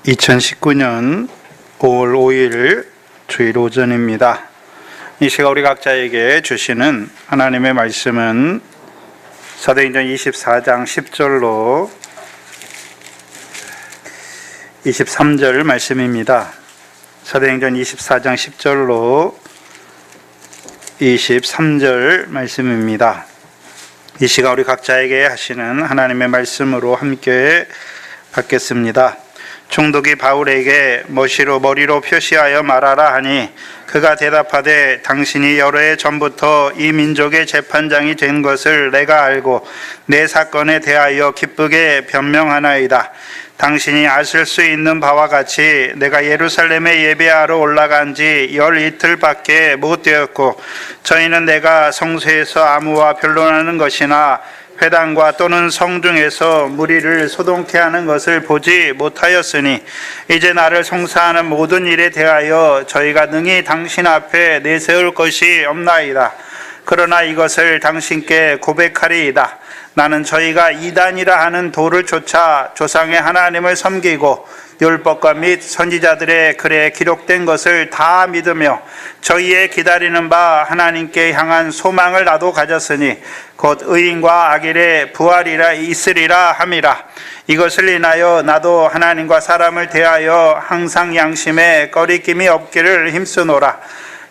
2019년 5월 5일 주일 오전입니다. 이 시각 우리 각자에게 주시는 하나님의 말씀은 사도행전 24장 10절로 23절 말씀입니다. 사도행전 24장 10절로 23절 말씀입니다. 이 시각 우리 각자에게 하시는 하나님의 말씀으로 함께 받겠습니다. 총독이 바울에게 머리로 표시하여 말하라 하니 그가 대답하되 당신이 여러 해 전부터 이 민족의 재판장이 된 것을 내가 알고 내 사건에 대하여 기쁘게 변명하나이다. 당신이 아실 수 있는 바와 같이 내가 예루살렘에 예배하러 올라간 지 12일밖에 못 되었고 저희는 내가 성소에서 아무와 변론하는 것이나 회당과 또는 성중에서 무리를 소동케 하는 것을 보지 못하였으니 이제 나를 송사하는 모든 일에 대하여 저희가 능히 당신 앞에 내세울 것이 없나이다. 그러나 이것을 당신께 고백하리이다. 나는 저희가 이단이라 하는 도를 쫓아 조상의 하나님을 섬기고 율법과 및 선지자들의 글에 기록된 것을 다 믿으며 저희의 기다리는 바 하나님께 향한 소망을 나도 가졌으니 곧 의인과 악인의 부활이라 있으리라 함이라. 이것을 인하여 나도 하나님과 사람을 대하여 항상 양심에 꺼리낌이 없기를 힘쓰노라.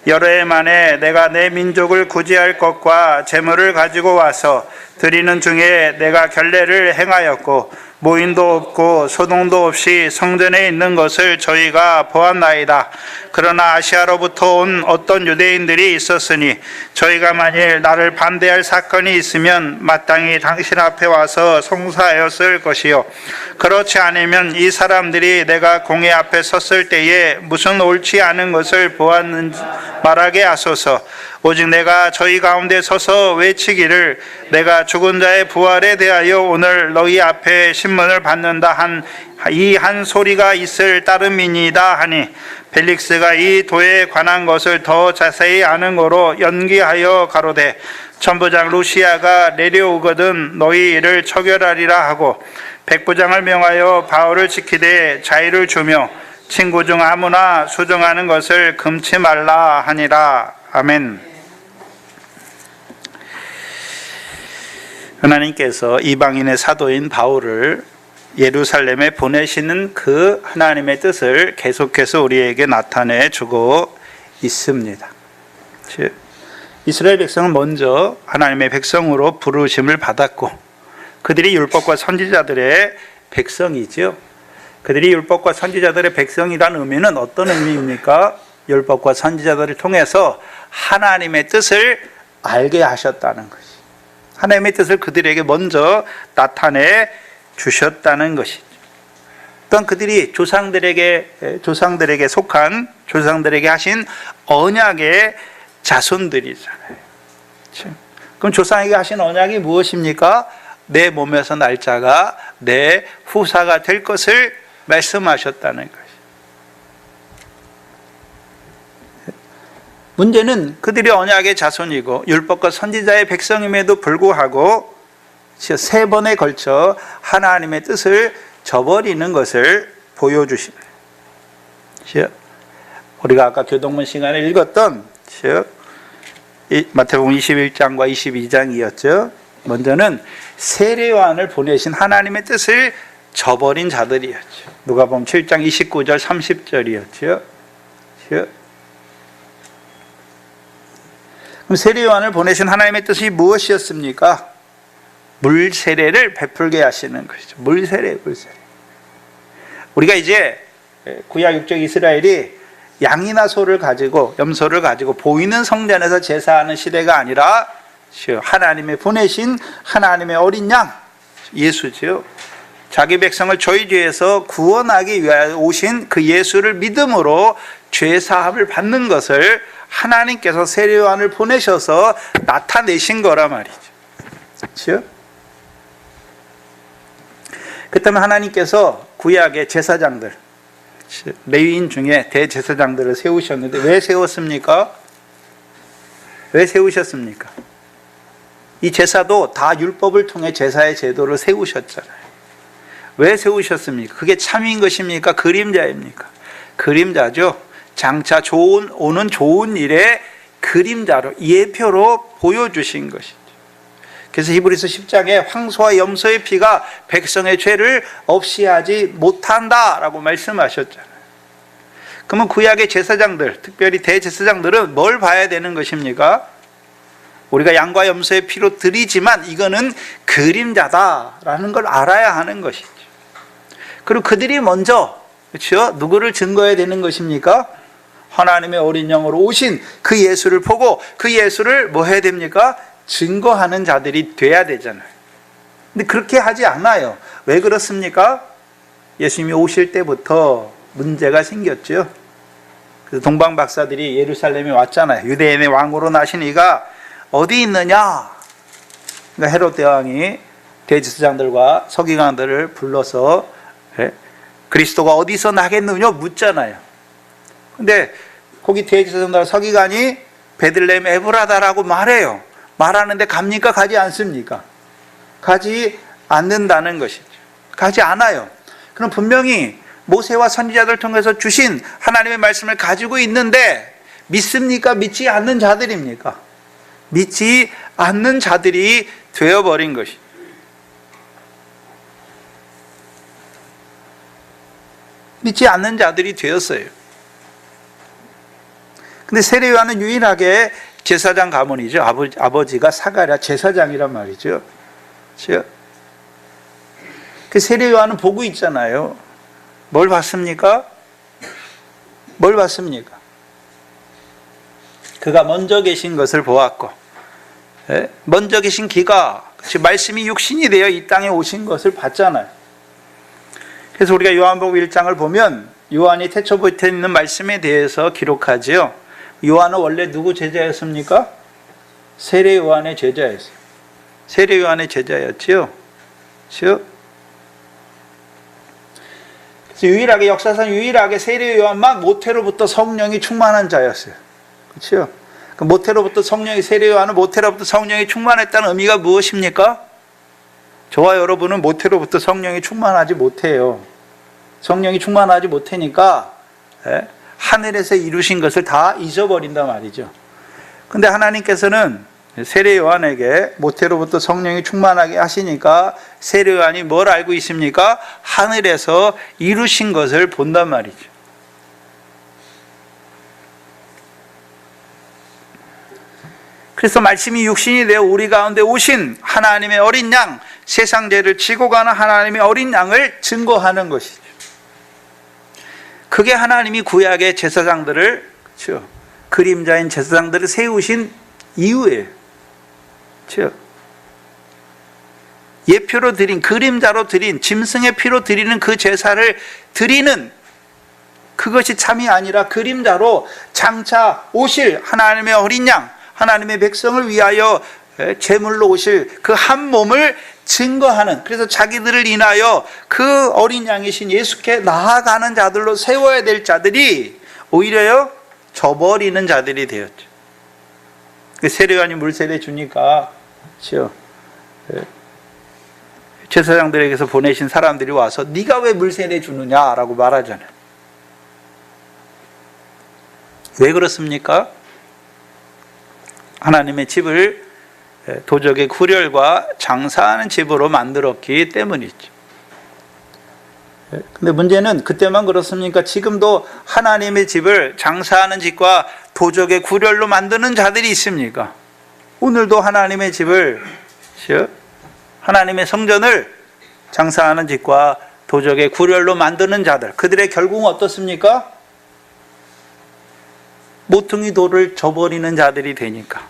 여러 해 만에 내가 내 민족을 구제할 것과 재물을 가지고 와서 드리는 중에 내가 결례를 행하였고 모인도 없고 소동도 없이 성전에 있는 것을 저희가 보았나이다. 그러나 아시아로부터 온 어떤 유대인들이 있었으니 저희가 만일 나를 반대할 사건이 있으면 마땅히 당신 앞에 와서 송사하였을 것이요 그렇지 않으면 이 사람들이 내가 공회 앞에 섰을 때에 무슨 옳지 않은 것을 보았는지 말하게 하소서. 오직 내가 저희 가운데 서서 외치기를 내가 죽은 자의 부활에 대하여 오늘 너희 앞에 신문을 받는다 이 한 소리가 있을 따름이니이다 하니 벨릭스가 이 도에 관한 것을 더 자세히 아는 거로 연기하여 가로되 천부장 루시아가 내려오거든 너희 이를 처결하리라 하고 백부장을 명하여 바울을 지키되 자유를 주며 친구 중 아무나 수정하는 것을 금치 말라 하니라. 아멘. 하나님께서 이방인의 사도인 바울을 예루살렘에 보내시는 그 하나님의 뜻을 계속해서 우리에게 나타내 주고 있습니다. 즉 이스라엘 백성은 먼저 하나님의 백성으로 부르심을 받았고 그들이 율법과 선지자들의 백성이죠. 그들이 율법과 선지자들의 백성이라는 의미는 어떤 의미입니까? 율법과 선지자들을 통해서 하나님의 뜻을 알게 하셨다는 것이. 하나님의 뜻을 그들에게 먼저 나타내 주셨다는 것이죠. 또한 그들이 조상들에게 속한 조상들에게 하신 언약의 자손들이잖아요. 그럼 조상에게 하신 언약이 무엇입니까? 내 몸에서 날 자가 내 후사가 될 것을 말씀하셨다는 것이죠. 문제는 그들이 언약의 자손이고 율법과 선지자의 백성임에도 불구하고 3번에 걸쳐 하나님의 뜻을 저버리는 것을 보여주십니다. 우리가 아까 교동문 시간에 읽었던 마태복음 21장과 22장이었죠. 먼저는 세례요한을 보내신 하나님의 뜻을 저버린 자들이었죠. 누가복음 7장 29절 30절이었죠. 그럼 세례요한을 보내신 하나님의 뜻이 무엇이었습니까? 물 세례를 베풀게 하시는 것이죠. 물 세례. 우리가 이제 구약 육적 이스라엘이 양이나 소를 가지고 염소를 가지고 보이는 성전에서 제사하는 시대가 아니라 하나님의 보내신 하나님의 어린 양 예수죠. 자기 백성을 저희 죄에서 구원하기 위하여 오신 그 예수를 믿음으로 죄 사함을 받는 것을 하나님께서 세례요한을 보내셔서 나타내신 거란 말이죠. 그렇죠? 그렇다면 하나님께서 구약의 제사장들, 레위인 중에 대제사장들을 세우셨는데 왜 세웠습니까? 왜 세우셨습니까? 이 제사도 다 율법을 통해 제사의 제도를 세우셨잖아요. 왜 세우셨습니까? 그게 참인 것입니까? 그림자입니까? 그림자죠. 장차 오는 좋은 일의 그림자로, 예표로 보여주신 것이죠. 그래서 히브리서 10장에 황소와 염소의 피가 백성의 죄를 없이 하지 못한다라고 말씀하셨잖아요. 그러면 구약의 제사장들, 특별히 대제사장들은 뭘 봐야 되는 것입니까? 우리가 양과 염소의 피로 드리지만 이거는 그림자다라는 걸 알아야 하는 것이죠. 그리고 그들이 먼저, 그렇죠? 누구를 증거해야 되는 것입니까? 하나님의 어린 양으로 오신 그 예수를 보고 그 예수를 뭐 해야 됩니까? 증거하는 자들이 돼야 되잖아요. 근데 그렇게 하지 않아요. 왜 그렇습니까? 예수님이 오실 때부터 문제가 생겼죠. 그래서 동방 박사들이 예루살렘에 왔잖아요. 유대인의 왕으로 나신 이가 어디 있느냐? 그러니까 헤롯 대왕이 대제사장들과 서기관들을 불러서 그리스도가 어디서 나겠느냐 묻잖아요. 근데 거기 대제사장과 서기관이 베들레헴 에브라다라고 말해요. 말하는데 갑니까? 가지 않습니까? 가지 않는다는 것이죠. 가지 않아요. 그럼 분명히 모세와 선지자들 통해서 주신 하나님의 말씀을 가지고 있는데 믿습니까? 믿지 않는 자들입니까? 믿지 않는 자들이 되어버린 것이죠. 믿지 않는 자들이 되었어요. 근데 세례요한은 유일하게 제사장 가문이죠. 아버지가 사가랴 제사장이란 말이죠. 그렇죠? 그 세례요한은 보고 있잖아요. 뭘 봤습니까? 뭘 봤습니까? 그가 먼저 계신 것을 보았고, 먼저 계신 기가, 말씀이 육신이 되어 이 땅에 오신 것을 봤잖아요. 그래서 우리가 요한복음 1장을 보면 요한이 태초부터 있는 말씀에 대해서 기록하지요. 요한은 원래 누구 제자였습니까? 세례 요한의 제자였어요. 세례 요한의 제자였지요. 그렇죠? 그래서 유일하게 역사상 유일하게 세례 요한만 모태로부터 성령이 충만한 자였어요. 그렇죠? 그 모태로부터 성령이 세례 요한은 모태로부터 성령이 충만했다는 의미가 무엇입니까? 저와 여러분은 모태로부터 성령이 충만하지 못해요. 성령이 충만하지 못하니까 하늘에서 이루신 것을 다 잊어버린단 말이죠. 근데 하나님께서는 세례 요한에게 모태로부터 성령이 충만하게 하시니까 세례 요한이 뭘 알고 있습니까? 하늘에서 이루신 것을 본단 말이죠. 그래서 말씀이 육신이 되어 우리 가운데 오신 하나님의 어린 양, 세상 죄를 지고 가는 하나님의 어린 양을 증거하는 것이죠. 그게 하나님이 구약의 제사장들을, 그렇죠? 그림자인 제사장들을 세우신 이유예요. 그렇죠? 예표로 드린, 그림자로 드린, 짐승의 피로 드리는 그 제사를 드리는 그것이 참이 아니라 그림자로 장차 오실 하나님의 어린 양, 하나님의 백성을 위하여 제물로 오실 그 한 몸을 증거하는, 그래서 자기들을 인하여 그 어린 양이신 예수께 나아가는 자들로 세워야 될 자들이 오히려요 저버리는 자들이 되었죠. 세례요한이 물세례 주니까 그렇죠? 제사장들에게서 보내신 사람들이 와서 네가 왜 물세례 주느냐라고 말하잖아요. 왜 그렇습니까? 하나님의 집을 도적의 구렬과 장사하는 집으로 만들었기 때문이죠. 근데 문제는 그때만 그렇습니까? 지금도 하나님의 집을 장사하는 집과 도적의 구렬로 만드는 자들이 있습니까? 오늘도 하나님의 집을, 하나님의 성전을 장사하는 집과 도적의 구렬로 만드는 자들, 그들의 결국은 어떻습니까? 모퉁이 돌을 저버리는 자들이 되니까,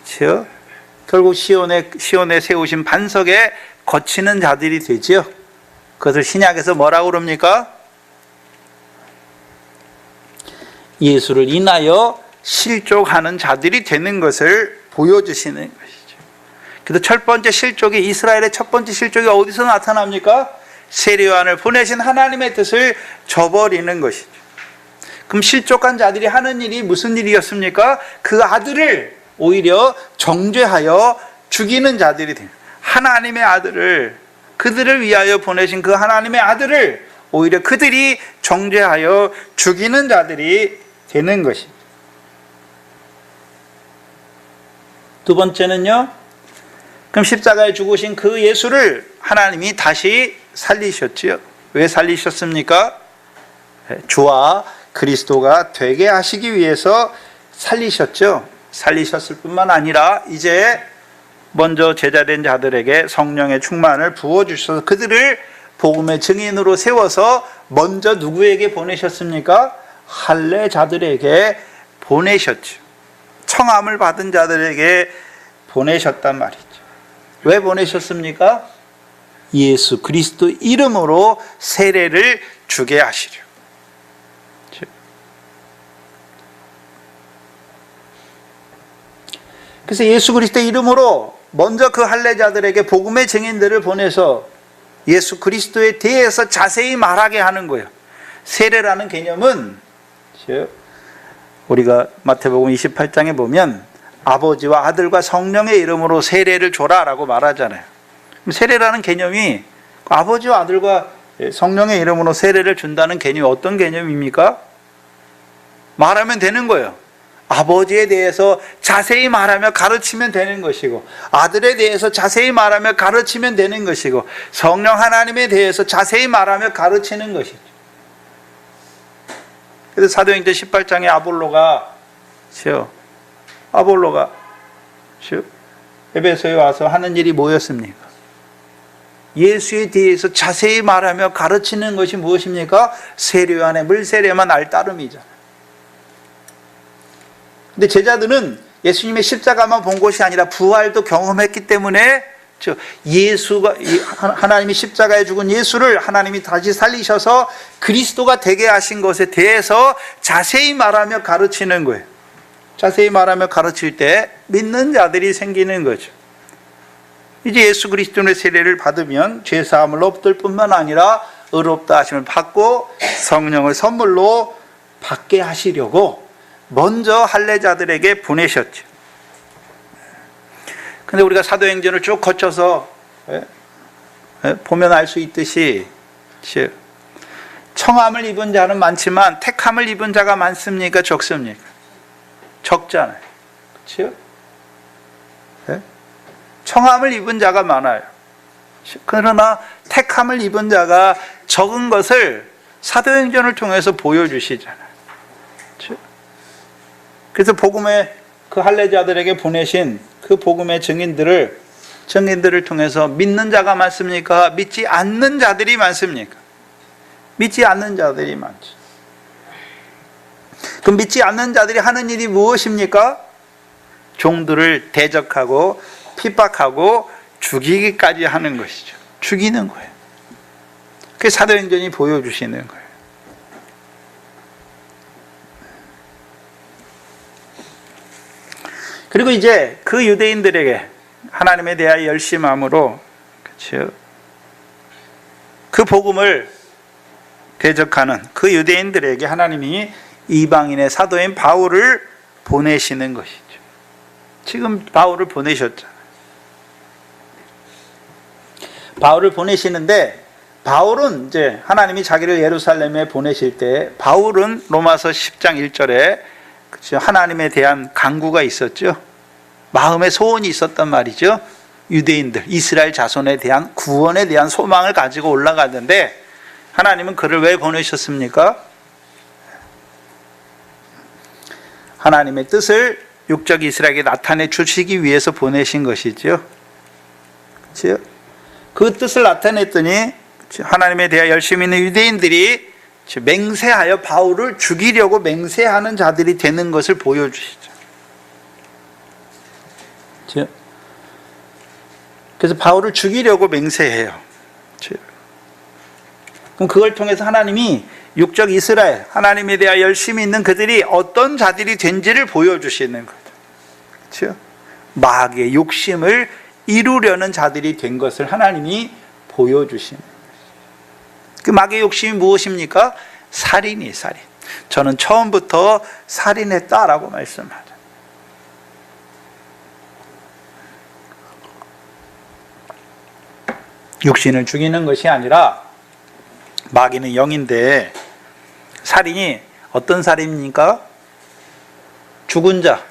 그렇죠? 결국 시온에 세우신 반석에 거치는 자들이 되지요. 그것을 신약에서 뭐라고 그럽니까? 예수를 인하여 실족하는 자들이 되는 것을 보여주시는 것이죠. 그래서 첫 번째 실족이, 이스라엘의 첫 번째 실족이 어디서 나타납니까? 세례 요한을 보내신 하나님의 뜻을 저버리는 것이죠. 그럼 실족한 자들이 하는 일이 무슨 일이었습니까? 그 아들을 오히려 정죄하여 죽이는 자들이 됩니다. 하나님의 아들을, 그들을 위하여 보내신 그 하나님의 아들을 오히려 그들이 정죄하여 죽이는 자들이 되는 것입니다. 두 번째는요, 그럼 십자가에 죽으신 그 예수를 하나님이 다시 살리셨지요. 왜 살리셨습니까? 주와 그리스도가 되게 하시기 위해서 살리셨죠. 살리셨을 뿐만 아니라 이제 먼저 제자된 자들에게 성령의 충만을 부어주셔서 그들을 복음의 증인으로 세워서 먼저 누구에게 보내셨습니까? 할례자들에게 보내셨죠. 청함을 받은 자들에게 보내셨단 말이죠. 왜 보내셨습니까? 예수 그리스도 이름으로 세례를 주게 하시려. 그래서 예수 그리스도 이름으로 먼저 그 할례자들에게 복음의 증인들을 보내서 예수 그리스도에 대해서 자세히 말하게 하는 거예요. 세례라는 개념은 우리가 마태복음 28장에 보면 아버지와 아들과 성령의 이름으로 세례를 줘라라고 말하잖아요. 세례라는 개념이 아버지와 아들과 성령의 이름으로 세례를 준다는 개념이 어떤 개념입니까? 말하면 되는 거예요. 아버지에 대해서 자세히 말하며 가르치면 되는 것이고, 아들에 대해서 자세히 말하며 가르치면 되는 것이고, 성령 하나님에 대해서 자세히 말하며 가르치는 것이죠. 그래서 사도행전 18장에 아볼로가 에베소에 와서 하는 일이 뭐였습니까? 예수에 대해서 자세히 말하며 가르치는 것이 무엇입니까? 세례 안에 물세례만 알따름이잖아요. 근데 제자들은 예수님의 십자가만 본 것이 아니라 부활도 경험했기 때문에 예수가, 하나님이 십자가에 죽은 예수를 하나님이 다시 살리셔서 그리스도가 되게 하신 것에 대해서 자세히 말하며 가르치는 거예요. 자세히 말하며 가르칠 때 믿는 자들이 생기는 거죠. 이제 예수 그리스도의 세례를 받으면 죄사함을 얻을 뿐만 아니라 의롭다 하심을 받고 성령을 선물로 받게 하시려고 먼저 할례자들에게 보내셨죠. 근데 우리가 사도행전을 쭉 거쳐서 보면 알 수 있듯이 청함을 입은 자는 많지만 택함을 입은 자가 많습니까? 적습니까? 적잖아요. 그렇죠? 청함을 입은 자가 많아요. 그러나 택함을 입은 자가 적은 것을 사도행전을 통해서 보여주시잖아요. 그렇죠? 그래서 복음의 그 할례자들에게 보내신 그 복음의 증인들을 통해서 믿는 자가 많습니까? 믿지 않는 자들이 많습니까? 믿지 않는 자들이 많죠. 그럼 믿지 않는 자들이 하는 일이 무엇입니까? 종들을 대적하고 핍박하고 죽이기까지 하는 것이죠. 죽이는 거예요. 그게 사도행전이 보여주시는 거예요. 그리고 이제 그 유대인들에게 하나님에 대하여 열심함으로, 그렇죠? 그 복음을 대적하는 그 유대인들에게 하나님이 이방인의 사도인 바울을 보내시는 것이죠. 지금 바울을 보내셨잖아요. 바울을 보내시는데, 바울은 이제 하나님이 자기를 예루살렘에 보내실 때 바울은 로마서 10장 1절에 그렇죠? 하나님에 대한 간구가 있었죠. 마음의 소원이 있었단 말이죠. 유대인들, 이스라엘 자손에 대한 구원에 대한 소망을 가지고 올라갔는데 하나님은 그를 왜 보내셨습니까? 하나님의 뜻을 육적 이스라엘에게 나타내 주시기 위해서 보내신 것이죠. 그렇죠? 그 뜻을 나타냈더니 하나님에 대해 열심히 있는 유대인들이 맹세하여 바울을 죽이려고 맹세하는 자들이 되는 것을 보여주시죠. 그래서 바울을 죽이려고 맹세해요. 그럼 그걸 통해서 하나님이 육적 이스라엘, 하나님에 대해 열심히 있는 그들이 어떤 자들이 된지를 보여주시는 거죠. 그렇죠? 마귀의 욕심을 이루려는 자들이 된 것을 하나님이 보여주시는 거예요. 그 마귀의 욕심이 무엇입니까? 살인이 살인. 저는 처음부터 살인했다라고 말씀하죠. 육신을 죽이는 것이 아니라 마귀는 영인데 살인이 어떤 살인입니까? 죽은 자,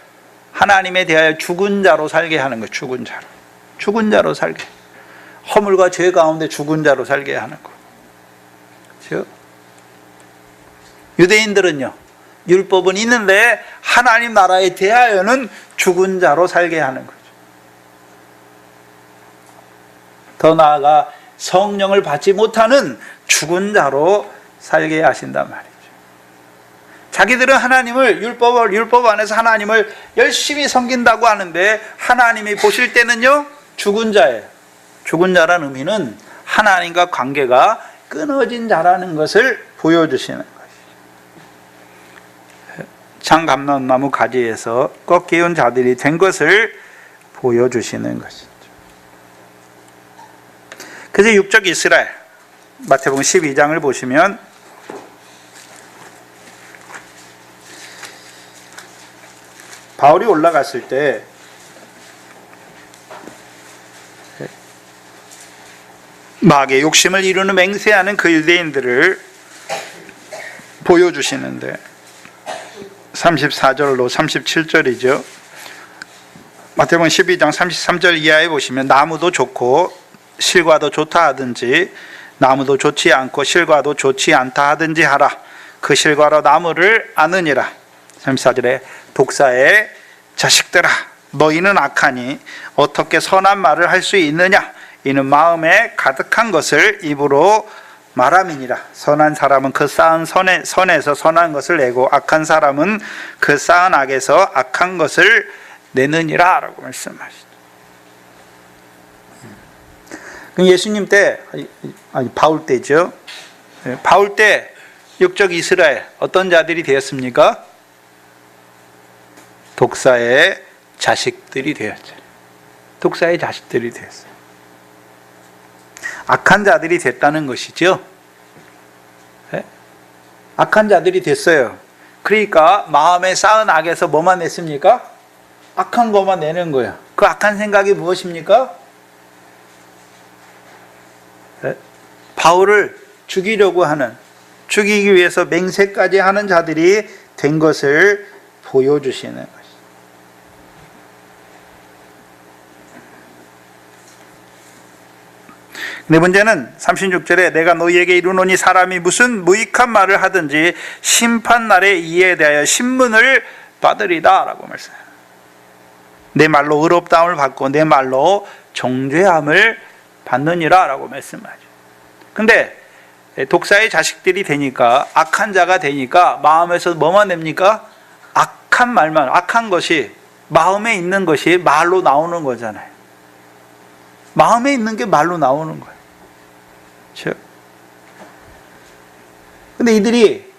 하나님에 대하여 죽은 자로 살게 하는 것. 죽은 자로 살게, 허물과 죄 가운데 죽은 자로 살게 하는 것. 그렇죠? 유대인들은요, 율법은 있는데 하나님 나라에 대하여는 죽은 자로 살게 하는 거죠. 더 나아가 성령을 받지 못하는 죽은 자로 살게 하신단 말이죠. 자기들은 하나님을 율법 안에서 하나님을 열심히 섬긴다고 하는데 하나님이 보실 때는요, 죽은 자예요. 죽은 자라는 의미는 하나님과 관계가 끊어진 자라는 것을 보여주시는 것이죠. 장감람나무 가지에서 꺾이운 자들이 된 것을 보여주시는 것이죠. 그래서 육적 이스라엘, 마태복음 12장을 보시면 바울이 올라갔을 때 마귀의 욕심을 이루는 맹세하는 그 유대인들을 보여주시는데 34절로 37절이죠. 마태복음 12장 33절 이하에 보시면 나무도 좋고 실과도 좋다 하든지 나무도 좋지 않고 실과도 좋지 않다 하든지 하라. 그 실과로 나무를 아느니라. 34절에 독사의 자식들아, 너희는 악하니 어떻게 선한 말을 할 수 있느냐? 이는 마음에 가득한 것을 입으로 말함이니라. 선한 사람은 그 쌓은 선에서 선한 것을 내고 악한 사람은 그 쌓은 악에서 악한 것을 내느니라 라고 말씀하시죠. 예수님 때, 바울 때죠. 바울 때 육적 이스라엘 어떤 자들이 되었습니까? 독사의 자식들이 되었죠. 독사의 자식들이 되었어요. 악한 자들이 됐다는 것이죠. 네? 악한 자들이 됐어요. 그러니까 마음에 쌓은 악에서 뭐만 냈습니까? 악한 것만 내는 거예요. 그 악한 생각이 무엇입니까? 네? 바울을 죽이려고 하는, 죽이기 위해서 맹세까지 하는 자들이 된 것을 보여주시는 것이죠. 네 번째는 36절에 내가 너희에게 이르노니 사람이 무슨 무익한 말을 하든지 심판날에 이에 대하여 신문을 받으리다 라고 말씀해요. 내 말로 의롭다함을 받고 내 말로 정죄함을 받느니라 라고 말씀하죠. 근데 독사의 자식들이 되니까, 악한 자가 되니까 마음에서 뭐만 냅니까? 악한 말만, 악한 것이, 마음에 있는 것이 말로 나오는 거잖아요. 마음에 있는 게 말로 나오는 거예요. 그렇죠? 근데 이들이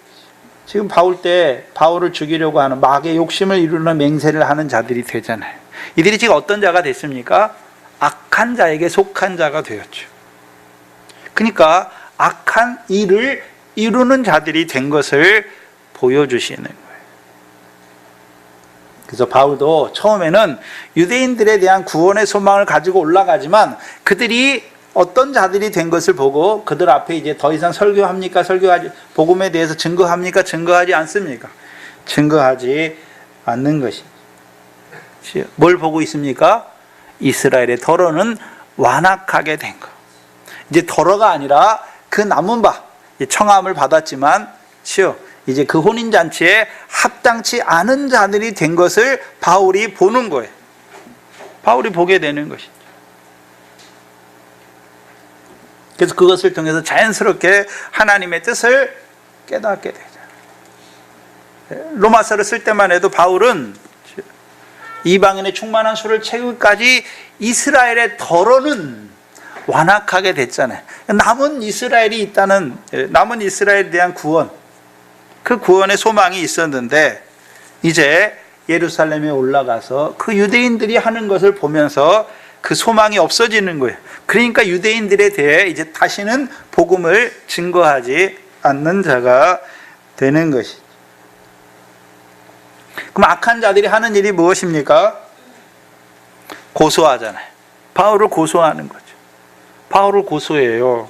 지금 바울을 죽이려고 하는 마귀의 욕심을 이루는 맹세를 하는 자들이 되잖아요. 이들이 지금 어떤 자가 됐습니까? 악한 자에게 속한 자가 되었죠. 그러니까 악한 일을 이루는 자들이 된 것을 보여주시는 거예요. 그래서 바울도 처음에는 유대인들에 대한 구원의 소망을 가지고 올라가지만 그들이 어떤 자들이 된 것을 보고 그들 앞에 이제 더 이상 설교합니까? 설교하지, 복음에 대해서 증거합니까? 증거하지 않습니까? 증거하지 않는 것이. 뭘 보고 있습니까? 이스라엘의 더러는 완악하게 된 것. 이제 더러가 아니라 그 남은 바, 청함을 받았지만, 이제 그 혼인잔치에 합당치 않은 자들이 된 것을 바울이 보는 거예요. 바울이 보게 되는 것이죠. 그래서 그것을 통해서 자연스럽게 하나님의 뜻을 깨닫게 되죠. 로마서를 쓸 때만 해도 바울은 이방인의 충만한 수를 채우기까지 이스라엘의 더러는 완악하게 됐잖아요. 남은 이스라엘이 있다는, 남은 이스라엘에 대한 구원, 그 구원의 소망이 있었는데 이제 예루살렘에 올라가서 그 유대인들이 하는 것을 보면서 그 소망이 없어지는 거예요. 그러니까 유대인들에 대해 이제 다시는 복음을 증거하지 않는 자가 되는 것이죠. 그럼 악한 자들이 하는 일이 무엇입니까? 고소하잖아요. 바울을 고소하는 거죠. 바울을 고소해요.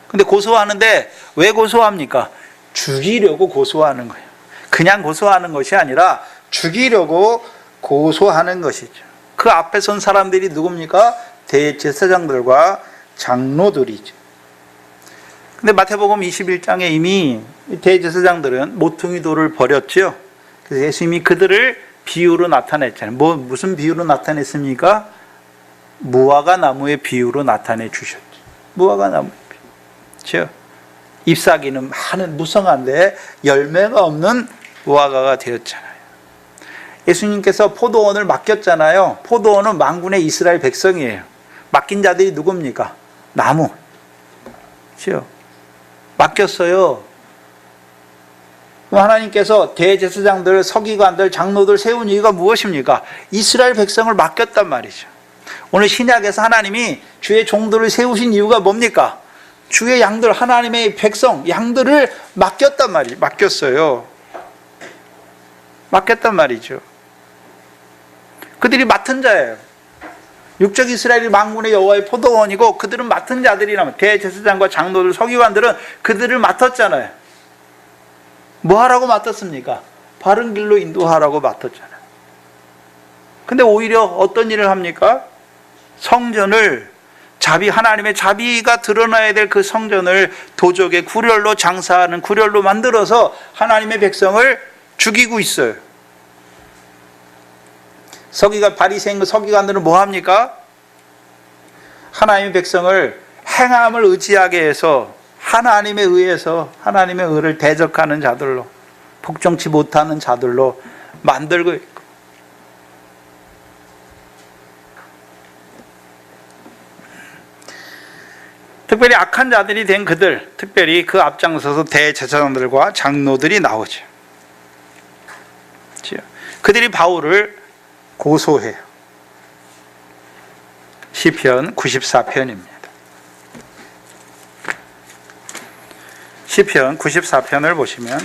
근데 고소하는데 왜 고소합니까? 죽이려고 고소하는 거예요. 그냥 고소하는 것이 아니라 죽이려고 고소하는 것이죠. 그 앞에 선 사람들이 누굽니까? 대제사장들과 장로들이죠. 근데 마태복음 21장에 이미 대제사장들은 모퉁이 돌을 버렸죠. 그래서 예수님이 그들을 비유로 나타냈잖아요. 무슨 비유로 나타냈습니까? 무화과 나무의 비유로 나타내 주셨죠. 무화과 나무. 그렇죠? 잎사귀는 많은 무성한데 열매가 없는 무화과가 되었잖아요. 예수님께서 포도원을 맡겼잖아요. 포도원은 만군의 이스라엘 백성이에요. 맡긴 자들이 누굽니까? 나무. 그렇죠? 맡겼어요. 하나님께서 대제사장들, 서기관들, 장로들 세운 이유가 무엇입니까? 이스라엘 백성을 맡겼단 말이죠. 오늘 신약에서 하나님이 주의 종들을 세우신 이유가 뭡니까? 주의 양들, 하나님의 백성, 양들을 맡겼단 말이죠. 맡겼어요. 맡겼단 말이죠. 그들이 맡은 자예요. 육적 이스라엘이 만군의 여호와의 포도원이고 그들은 맡은 자들이라면 대제사장과 장로들, 서기관들은 그들을 맡았잖아요. 뭐 하라고 맡았습니까? 바른 길로 인도하라고 맡았잖아요. 근데 오히려 어떤 일을 합니까? 성전을 하나님의 자비가 드러나야 될 그 성전을 도적의 구렬로 장사하는 구렬로 만들어서 하나님의 백성을 죽이고 있어요. 바리새인 서기관들은 뭐 합니까? 하나님의 백성을 행함을 의지하게 해서 하나님에 의해서 하나님의 의를 대적하는 자들로, 복종치 못하는 자들로 만들고 있고, 특별히 악한 자들이 된 그들, 특별히 그 앞장서서 대제사장들과 장로들이 나오죠. 그들이 바울을 고소해요. 시편 94편입니다. 시편 94편을 보시면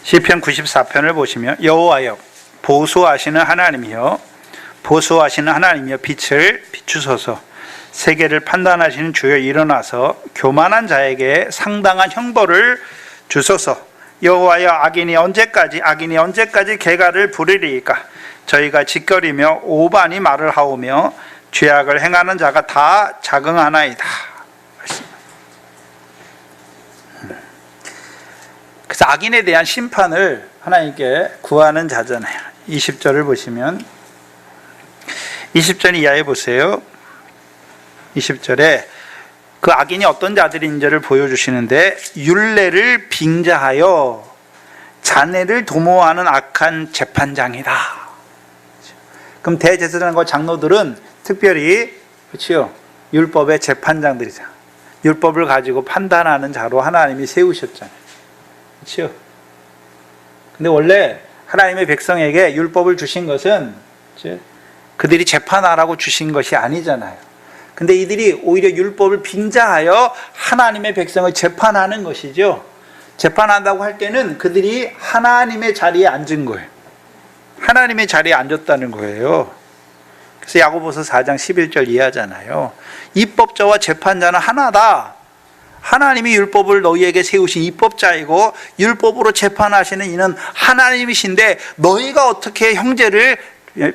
시편 94편을 보시면 여호와여 보수하시는 하나님이여 보수하시는 하나님이여 빛을 비추소서 세계를 판단하시는 주여 일어나서 교만한 자에게 상당한 형벌을 주소서 여호와여 악인이 언제까지 개가를 부리리이까 저희가 짓거리며 오반이 말을 하오며 죄악을 행하는 자가 다 자긍하나이다. 그래서 악인에 대한 심판을 하나님께 구하는 자잖아요. 20절을 보시면 20절 이하에 보세요. 20절에 그 악인이 어떤 자들인지를 보여주시는데 율례를 빙자하여 자네를 도모하는 악한 재판장이다. 그럼 대제사장과 장로들은 특별히 그렇죠? 율법의 재판장들이잖아요. 율법을 가지고 판단하는 자로 하나님이 세우셨잖아요. 그렇죠? 근데 원래 하나님의 백성에게 율법을 주신 것은 그들이 재판하라고 주신 것이 아니잖아요. 근데 이들이 오히려 율법을 빙자하여 하나님의 백성을 재판하는 것이죠. 재판한다고 할 때는 그들이 하나님의 자리에 앉은 거예요. 하나님의 자리에 앉았다는 거예요. 그래서 야고보서 4장 11절 이해하잖아요. 입법자와 재판자는 하나다. 하나님이 율법을 너희에게 세우신 입법자이고 율법으로 재판하시는 이는 하나님이신데 너희가 어떻게 형제를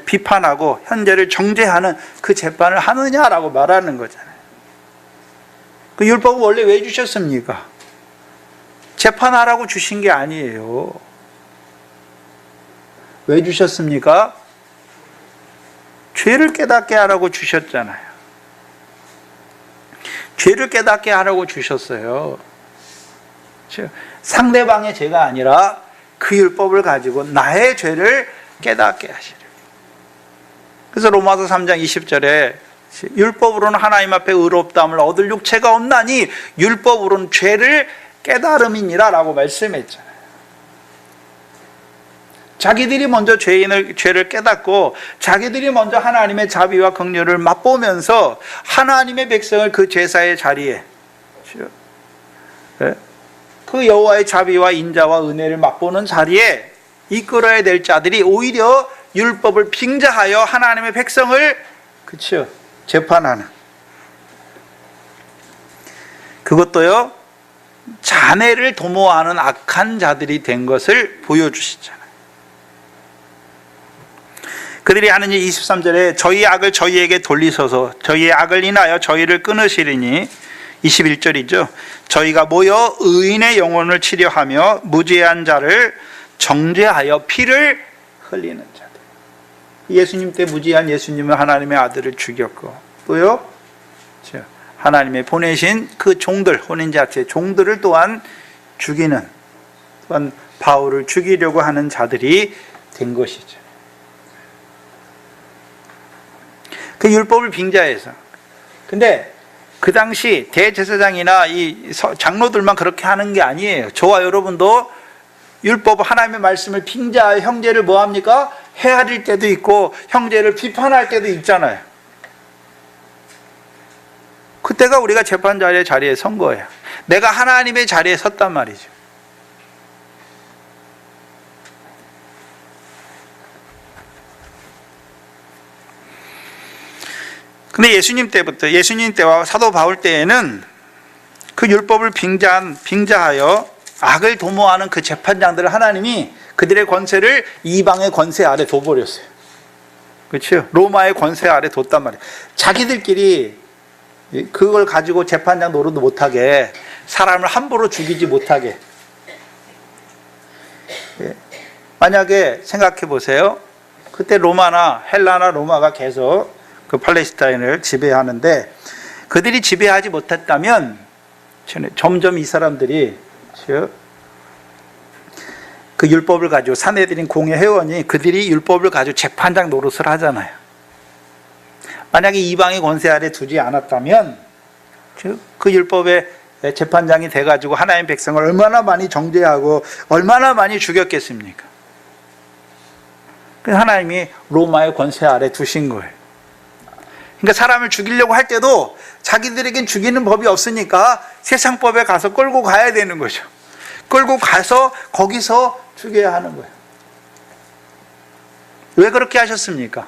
비판하고 현재를 정죄하는 그 재판을 하느냐라고 말하는 거잖아요. 그 율법을 원래 왜 주셨습니까? 재판하라고 주신 게 아니에요. 왜 주셨습니까? 죄를 깨닫게 하라고 주셨잖아요. 죄를 깨닫게 하라고 주셨어요. 상대방의 죄가 아니라 그 율법을 가지고 나의 죄를 깨닫게 하시려. 그래서 로마서 3장 20절에 율법으로는 하나님 앞에 의롭다함을 얻을 육체가 없나니 율법으로는 죄를 깨달음이니라 라고 말씀했잖아요. 자기들이 먼저 죄를 깨닫고 자기들이 먼저 하나님의 자비와 긍휼을 맛보면서 하나님의 백성을 그 제사의 자리에, 그 여호와의 자비와 인자와 은혜를 맛보는 자리에 이끌어야 될 자들이 오히려 율법을 빙자하여 하나님의 백성을 재판하는, 그것도요 자네를 도모하는 악한 자들이 된 것을 보여주시잖아요. 그들이 하느니 23절에 저희 악을 저희에게 돌리소서, 저희의 악을 인하여 저희를 끊으시리니, 21절이죠. 저희가 모여 의인의 영혼을 치려하며 무죄한 자를 정죄하여 피를 흘리는 자들. 예수님 때 무죄한 예수님은 하나님의 아들을 죽였고, 또요 하나님의 보내신 그 종들, 혼인자체 종들을 또한 죽이는, 또한 바울을 죽이려고 하는 자들이 된 것이죠. 그 율법을 빙자해서. 근데 그 당시 대제사장이나 이 장로들만 그렇게 하는 게 아니에요. 저와 여러분도 율법, 하나님의 말씀을 빙자하여 형제를 뭐합니까? 헤아릴 때도 있고 형제를 비판할 때도 있잖아요. 그때가 우리가 재판자의 자리에 선 거예요. 내가 하나님의 자리에 섰단 말이죠. 근데 예수님 때와 사도 바울 때에는 그 율법을 빙자하여 악을 도모하는 그 재판장들을 하나님이 그들의 권세를 이방의 권세 아래 둬버렸어요. 그렇죠? 로마의 권세 아래 뒀단 말이에요. 자기들끼리 그걸 가지고 재판장 노릇도 못하게, 사람을 함부로 죽이지 못하게. 만약에 생각해 보세요. 그때 로마나 헬라나 로마가 계속 그 팔레스타인을 지배하는데 그들이 지배하지 못했다면 점점 이 사람들이 그 율법을 가지고, 사내들인 공회 회원이 그들이 율법을 가지고 재판장 노릇을 하잖아요. 만약에 이방의 권세 아래 두지 않았다면 그 율법의 재판장이 돼가지고 하나님의 백성을 얼마나 많이 정죄하고 얼마나 많이 죽였겠습니까? 그래서 하나님이 로마의 권세 아래 두신 거예요. 그러니까 사람을 죽이려고 할 때도 자기들에겐 죽이는 법이 없으니까 세상법에 가서 끌고 가야 되는 거죠. 끌고 가서 거기서 죽여야 하는 거예요. 왜 그렇게 하셨습니까?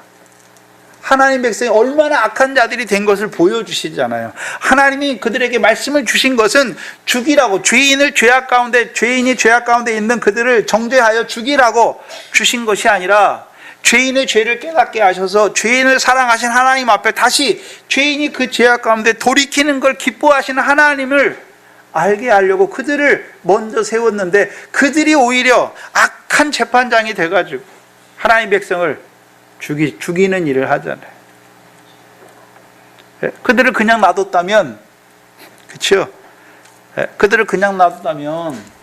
하나님 백성이 얼마나 악한 자들이 된 것을 보여주시잖아요. 하나님이 그들에게 말씀을 주신 것은 죽이라고, 죄인이 죄악 가운데 있는 그들을 정죄하여 죽이라고 주신 것이 아니라 죄인의 죄를 깨닫게 하셔서 죄인을 사랑하신 하나님 앞에 다시 죄인이 그 죄악 가운데 돌이키는 걸 기뻐하시는 하나님을 알게 하려고 그들을 먼저 세웠는데, 그들이 오히려 악한 재판장이 돼가지고 하나님 백성을 죽이는 일을 하잖아요. 그들을 그냥 놔뒀다면, 그렇죠? 그들을 그냥 놔뒀다면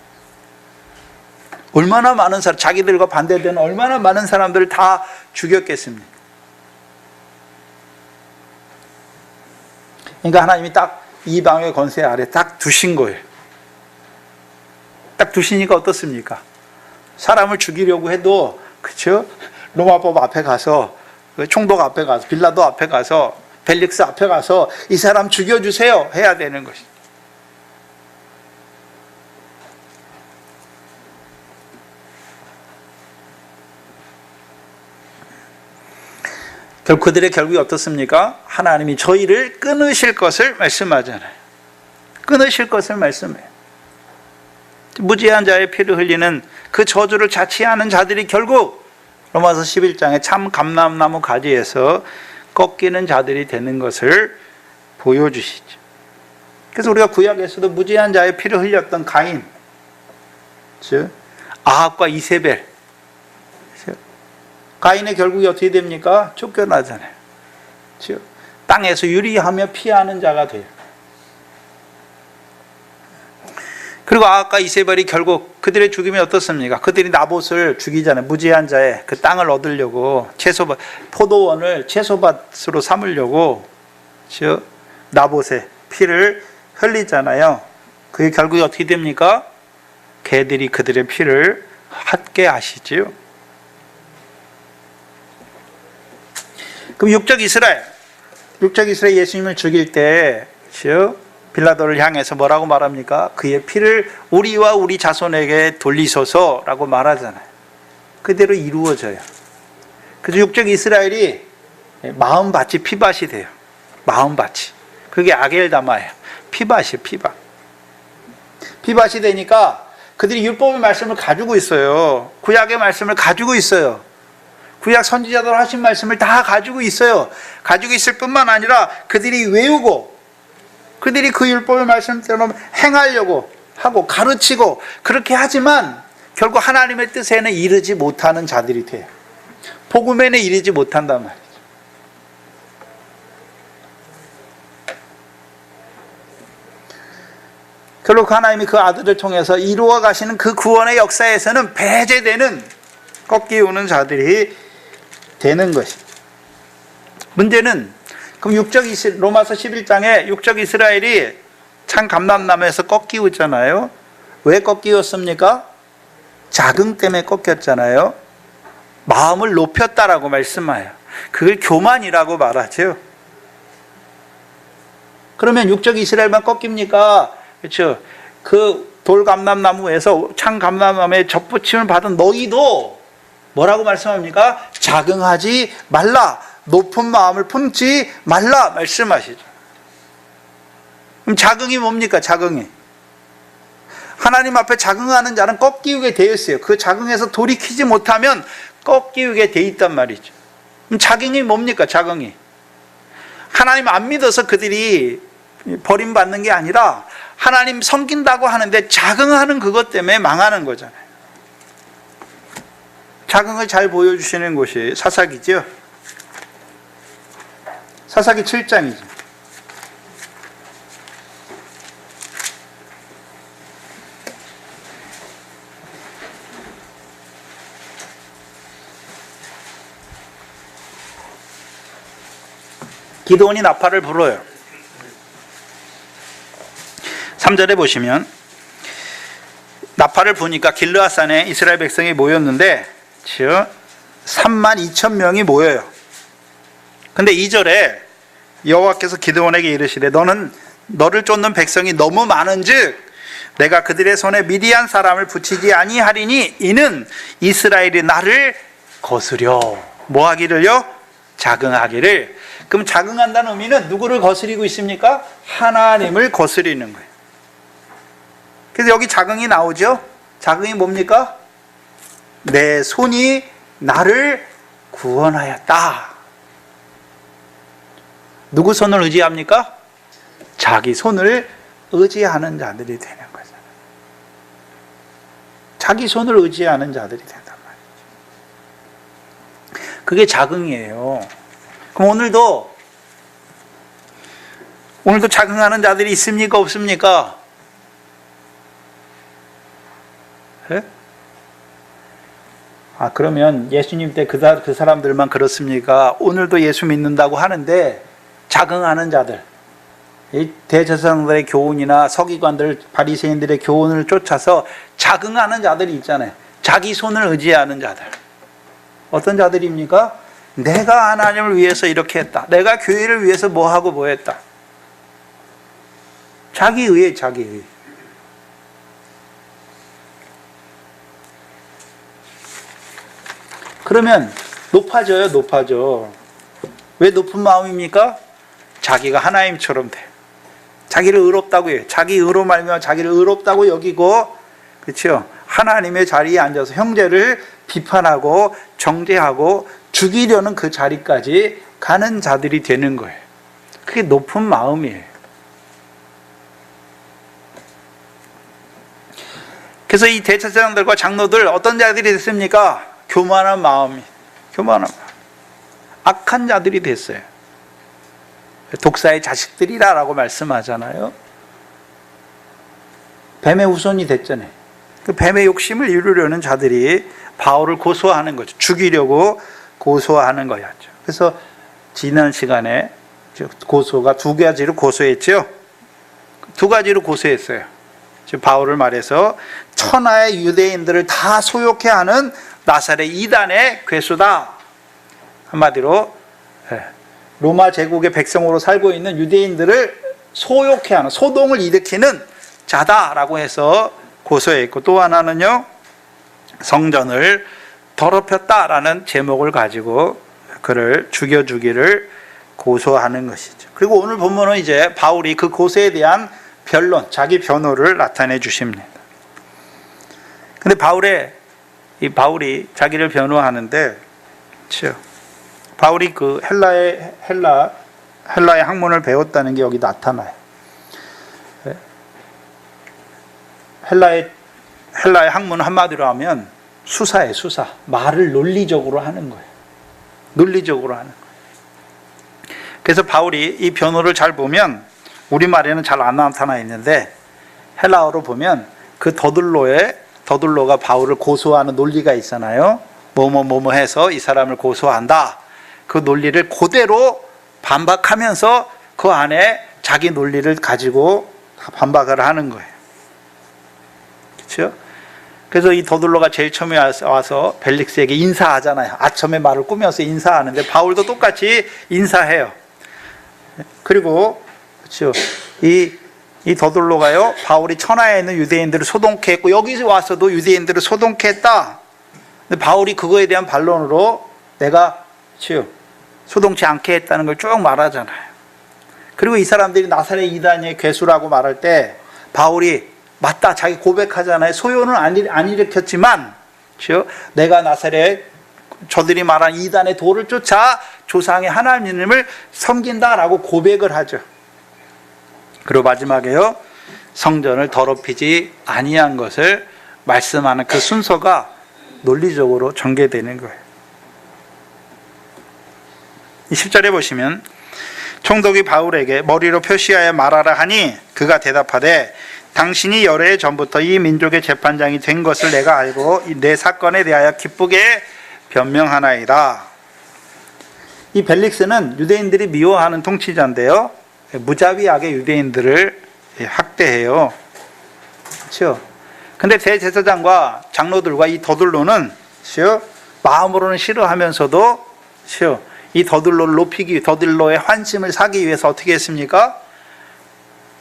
얼마나 많은 사람, 자기들과 반대되는 얼마나 많은 사람들을 다 죽였겠습니까? 그러니까 하나님이 딱 이방의 권세 아래 딱 두신 거예요. 딱 두시니까 어떻습니까? 사람을 죽이려고 해도, 그렇죠? 로마법 앞에 가서, 총독 앞에 가서, 빌라도 앞에 가서, 벨릭스 앞에 가서 이 사람 죽여주세요 해야 되는 것이죠. 그들의 결국이 어떻습니까? 하나님이 저희를 끊으실 것을 말씀하잖아요. 끊으실 것을 말씀해요. 무죄한 자의 피를 흘리는 그 저주를 자취하는 자들이 결국 로마서 11장에 참 감람나무 가지에서 꺾이는 자들이 되는 것을 보여주시죠. 그래서 우리가 구약에서도 무죄한 자의 피를 흘렸던 가인, 즉 아합과 이세벨, 가인의 결국이 어떻게 됩니까? 쫓겨나잖아요. 즉 땅에서 유리하며 피하는 자가 돼요. 그리고 아합과 이세벨이 결국 그들의 죽음이 어떻습니까? 그들이 나봇을 죽이잖아요. 무죄한 자의 그 땅을 얻으려고, 채소밭, 포도원을 채소밭으로 삼으려고 즉 나봇의 피를 흘리잖아요. 그게 결국이 어떻게 됩니까? 개들이 그들의 피를 핫게 하시지요. 그럼 육적 이스라엘 예수님을 죽일 때 빌라도를 향해서 뭐라고 말합니까? 그의 피를 우리와 우리 자손에게 돌리소서라고 말하잖아요. 그대로 이루어져요. 그래서 육적 이스라엘이 마음밭이 피밭이 돼요. 마음밭이. 그게 아겔다마예요. 피밭이에요. 피밭이 되니까 그들이 율법의 말씀을 가지고 있어요. 구약의 말씀을 가지고 있어요. 구약 선지자들 하신 말씀을 다 가지고 있어요. 가지고 있을 뿐만 아니라 그들이 외우고 그들이 그 율법의 말씀대로 행하려고 하고 가르치고 그렇게 하지만 결국 하나님의 뜻에는 이르지 못하는 자들이 돼요. 복음에는 이르지 못한단 말이에요. 결국 하나님이 그 아들을 통해서 이루어 가시는 그 구원의 역사에서는 배제되는 꺾이우는 자들이 되는 것입니다. 문제는 그럼 로마서 11장에 육적 이스라엘이 참 감람나무에서 꺾이우잖아요. 왜 꺾이었습니까? 자긍 때문에 꺾였잖아요. 마음을 높였다라고 말씀해요. 그걸 교만이라고 말하죠. 그러면 육적 이스라엘만 꺾입니까? 그렇죠. 그 돌감람나무에서 창 감람나무에 접붙임을 받은 너희도 뭐라고 말씀합니까? 자긍하지 말라. 높은 마음을 품지 말라 말씀하시죠. 그럼 자긍이 뭡니까? 자긍이. 하나님 앞에 자긍하는 자는 꺾이게 되어 있어요. 그 자긍에서 돌이키지 못하면 꺾이게 되어 있단 말이죠. 그럼 자긍이 뭡니까? 자긍이. 하나님 안 믿어서 그들이 버림받는 게 아니라 하나님 섬긴다고 하는데 자긍하는 그것 때문에 망하는 거잖아요. 자긍을 잘 보여주시는 곳이 사사기죠. 사사기 7장이죠. 기드온이 나팔을 불어요. 3절에 보시면 나팔을 부니까 길르앗산에 이스라엘 백성이 모였는데 32,000명이 모여요. 근데 2절에 여호와께서 기드온에게 이르시되 너를 쫓는 백성이 너무 많은즉 내가 그들의 손에 미디안 사람을 붙이지 아니하리니 이는 이스라엘이 나를 거스려 뭐 하기를요? 자긍하기를. 그럼 자긍한다는 의미는 누구를 거스리고 있습니까? 하나님을 거스리는 거예요. 그래서 여기 자긍이 나오죠. 자긍이 뭡니까? 내 손이 나를 구원하였다. 누구 손을 의지합니까? 자기 손을 의지하는 자들이 되는 거죠. 자기 손을 의지하는 자들이 된단 말이죠. 그게 자긍이에요. 그럼 오늘도 자긍하는 자들이 있습니까? 없습니까? 네? 그러면 예수님 때 그 사람들만 그렇습니까? 오늘도 예수 믿는다고 하는데 자긍하는 자들, 대제사장들의 교훈이나 서기관들, 바리새인들의 교훈을 쫓아서 자긍하는 자들이 있잖아요. 자기 손을 의지하는 자들. 어떤 자들입니까? 내가 하나님을 위해서 이렇게 했다. 내가 교회를 위해서 뭐 하고 뭐 했다. 자기의. 그러면 높아져. 왜 높은 마음입니까? 자기가 하나님처럼 돼. 자기를 의롭다고 해요. 자기 의로 말미암아 자기를 의롭다고 여기고, 그렇죠? 하나님의 자리에 앉아서 형제를 비판하고 정죄하고 죽이려는 그 자리까지 가는 자들이 되는 거예요. 그게 높은 마음이에요. 그래서 이 대제사장들과 장로들 어떤 자들이 됐습니까? 교만한 마음. 악한 자들이 됐어요. 독사의 자식들이라고 말씀하잖아요. 뱀의 후손이 됐잖아요. 그 뱀의 욕심을 이루려는 자들이 바울을 고소하는 거죠. 죽이려고 고소하는 거였죠. 그래서 지난 시간에 고소가 두 가지로 고소했죠. 두 가지로 고소했어요. 지금 바울을 말해서 천하의 유대인들을 다 소욕해 하는 나사렛 이단의 괴수다. 한마디로 로마 제국의 백성으로 살고 있는 유대인들을 소욕해하는, 소동을 일으키는 자다라고 해서 고소했고, 또 하나는요, 성전을 더럽혔다라는 제목을 가지고 그를 죽여주기를 고소하는 것이죠. 그리고 오늘 본문은 이제 바울이 그 고소에 대한 변론, 자기 변호를 나타내 주십니다. 근데 바울이 자기를 변호하는데, 그렇죠? 바울이 그 헬라의 학문을 배웠다는 게 여기 나타나요. 헬라의 학문 한마디로 하면 수사예요, 수사. 말을 논리적으로 하는 거예요. 논리적으로 하는 거예요. 그래서 바울이 이 변호를 잘 보면 우리말에는 잘 안 나타나 있는데 헬라어로 보면 그 더둘로가 바울을 고소하는 논리가 있잖아요. 뭐뭐 해서 이 사람을 고소한다. 그 논리를 그대로 반박하면서 그 안에 자기 논리를 가지고 반박을 하는 거예요. 그렇죠? 그래서 이 더둘로가 제일 처음에 와서 벨릭스에게 인사하잖아요. 아첨의 말을 꾸며서 인사하는데 바울도 똑같이 인사해요. 그리고 그렇죠? 이 더둘로가요, 바울이 천하에 있는 유대인들을 소동케 했고 여기 와서도 유대인들을 소동케 했다. 근데 바울이 그거에 대한 반론으로 내가 그렇죠? 소동치 않게 했다는 걸 쭉 말하잖아요. 그리고 이 사람들이 나사렛 이단의 괴수라고 말할 때 바울이 맞다, 자기 고백하잖아요. 소요는 안 일으켰지만 그렇죠? 내가 나사렛 저들이 말한 이단의 도를 쫓아 조상의 하나님을 섬긴다라고 고백을 하죠. 그리고 마지막에요, 성전을 더럽히지 아니한 것을 말씀하는 그 순서가 논리적으로 전개되는 거예요. 10절에 보시면 총독이 바울에게 머리로 표시하여 말하라 하니 그가 대답하되 당신이 여러 해 전부터 이 민족의 재판장이 된 것을 내가 알고 내 사건에 대하여 기쁘게 변명하나이다. 이 벨릭스는 유대인들이 미워하는 통치자인데요, 무자비하게 유대인들을 학대해요. 그렇죠? 근데 대제사장과 장로들과 이 더둘로는 마음으로는 싫어하면서도 이 더둘로의 환심을 사기 위해서 어떻게 했습니까?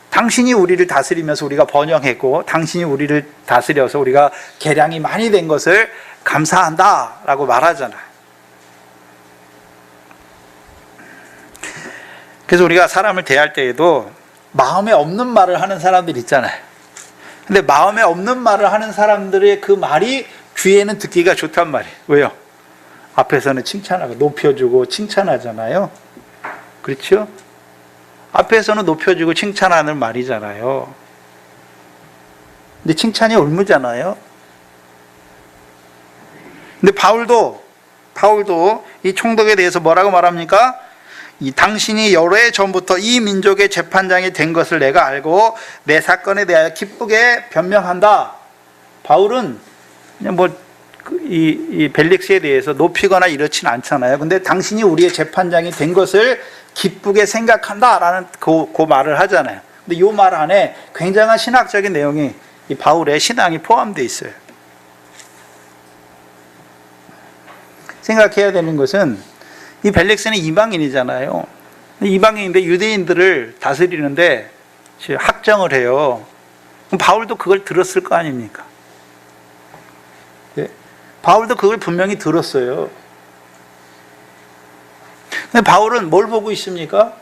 당신이 우리를 다스리면서 우리가 번영했고 당신이 우리를 다스려서 우리가 계량이 많이 된 것을 감사한다라고 말하잖아요. 그래서 우리가 사람을 대할 때에도 마음에 없는 말을 하는 사람들 있잖아요. 근데 마음에 없는 말을 하는 사람들의 그 말이 귀에는 듣기가 좋단 말이에요. 왜요? 앞에서는 칭찬하고 높여주고 칭찬하잖아요. 그렇죠? 앞에서는 높여주고 칭찬하는 말이잖아요. 근데 칭찬이 올무잖아요. 근데 바울도 이 총독에 대해서 뭐라고 말합니까? 이 당신이 여러 해 전부터 이 민족의 재판장이 된 것을 내가 알고 내 사건에 대하여 기쁘게 변명한다. 바울은 그냥 이 벨릭스에 대해서 높이거나 이렇진 않잖아요. 근데 당신이 우리의 재판장이 된 것을 기쁘게 생각한다라는 그 말을 하잖아요. 근데 이 말 안에 굉장한 신학적인 내용이 이 바울의 신앙이 포함되어 있어요. 생각해야 되는 것은 이 벨릭스는 이방인이잖아요. 이방인인데 유대인들을 다스리는데 학정을 해요. 그럼 바울도 그걸 들었을 거 아닙니까? 바울도 그걸 분명히 들었어요. 근데 바울은 뭘 보고 있습니까?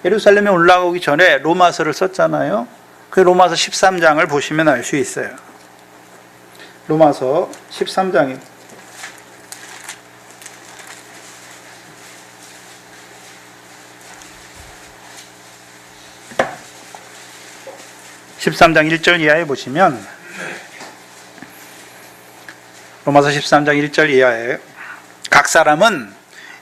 예루살렘에 올라오기 전에 로마서를 썼잖아요. 그 로마서 13장을 보시면 알 수 있어요. 로마서 13장에 13장 1절 이하에 보시면 로마서 13장 1절 이하에 각 사람은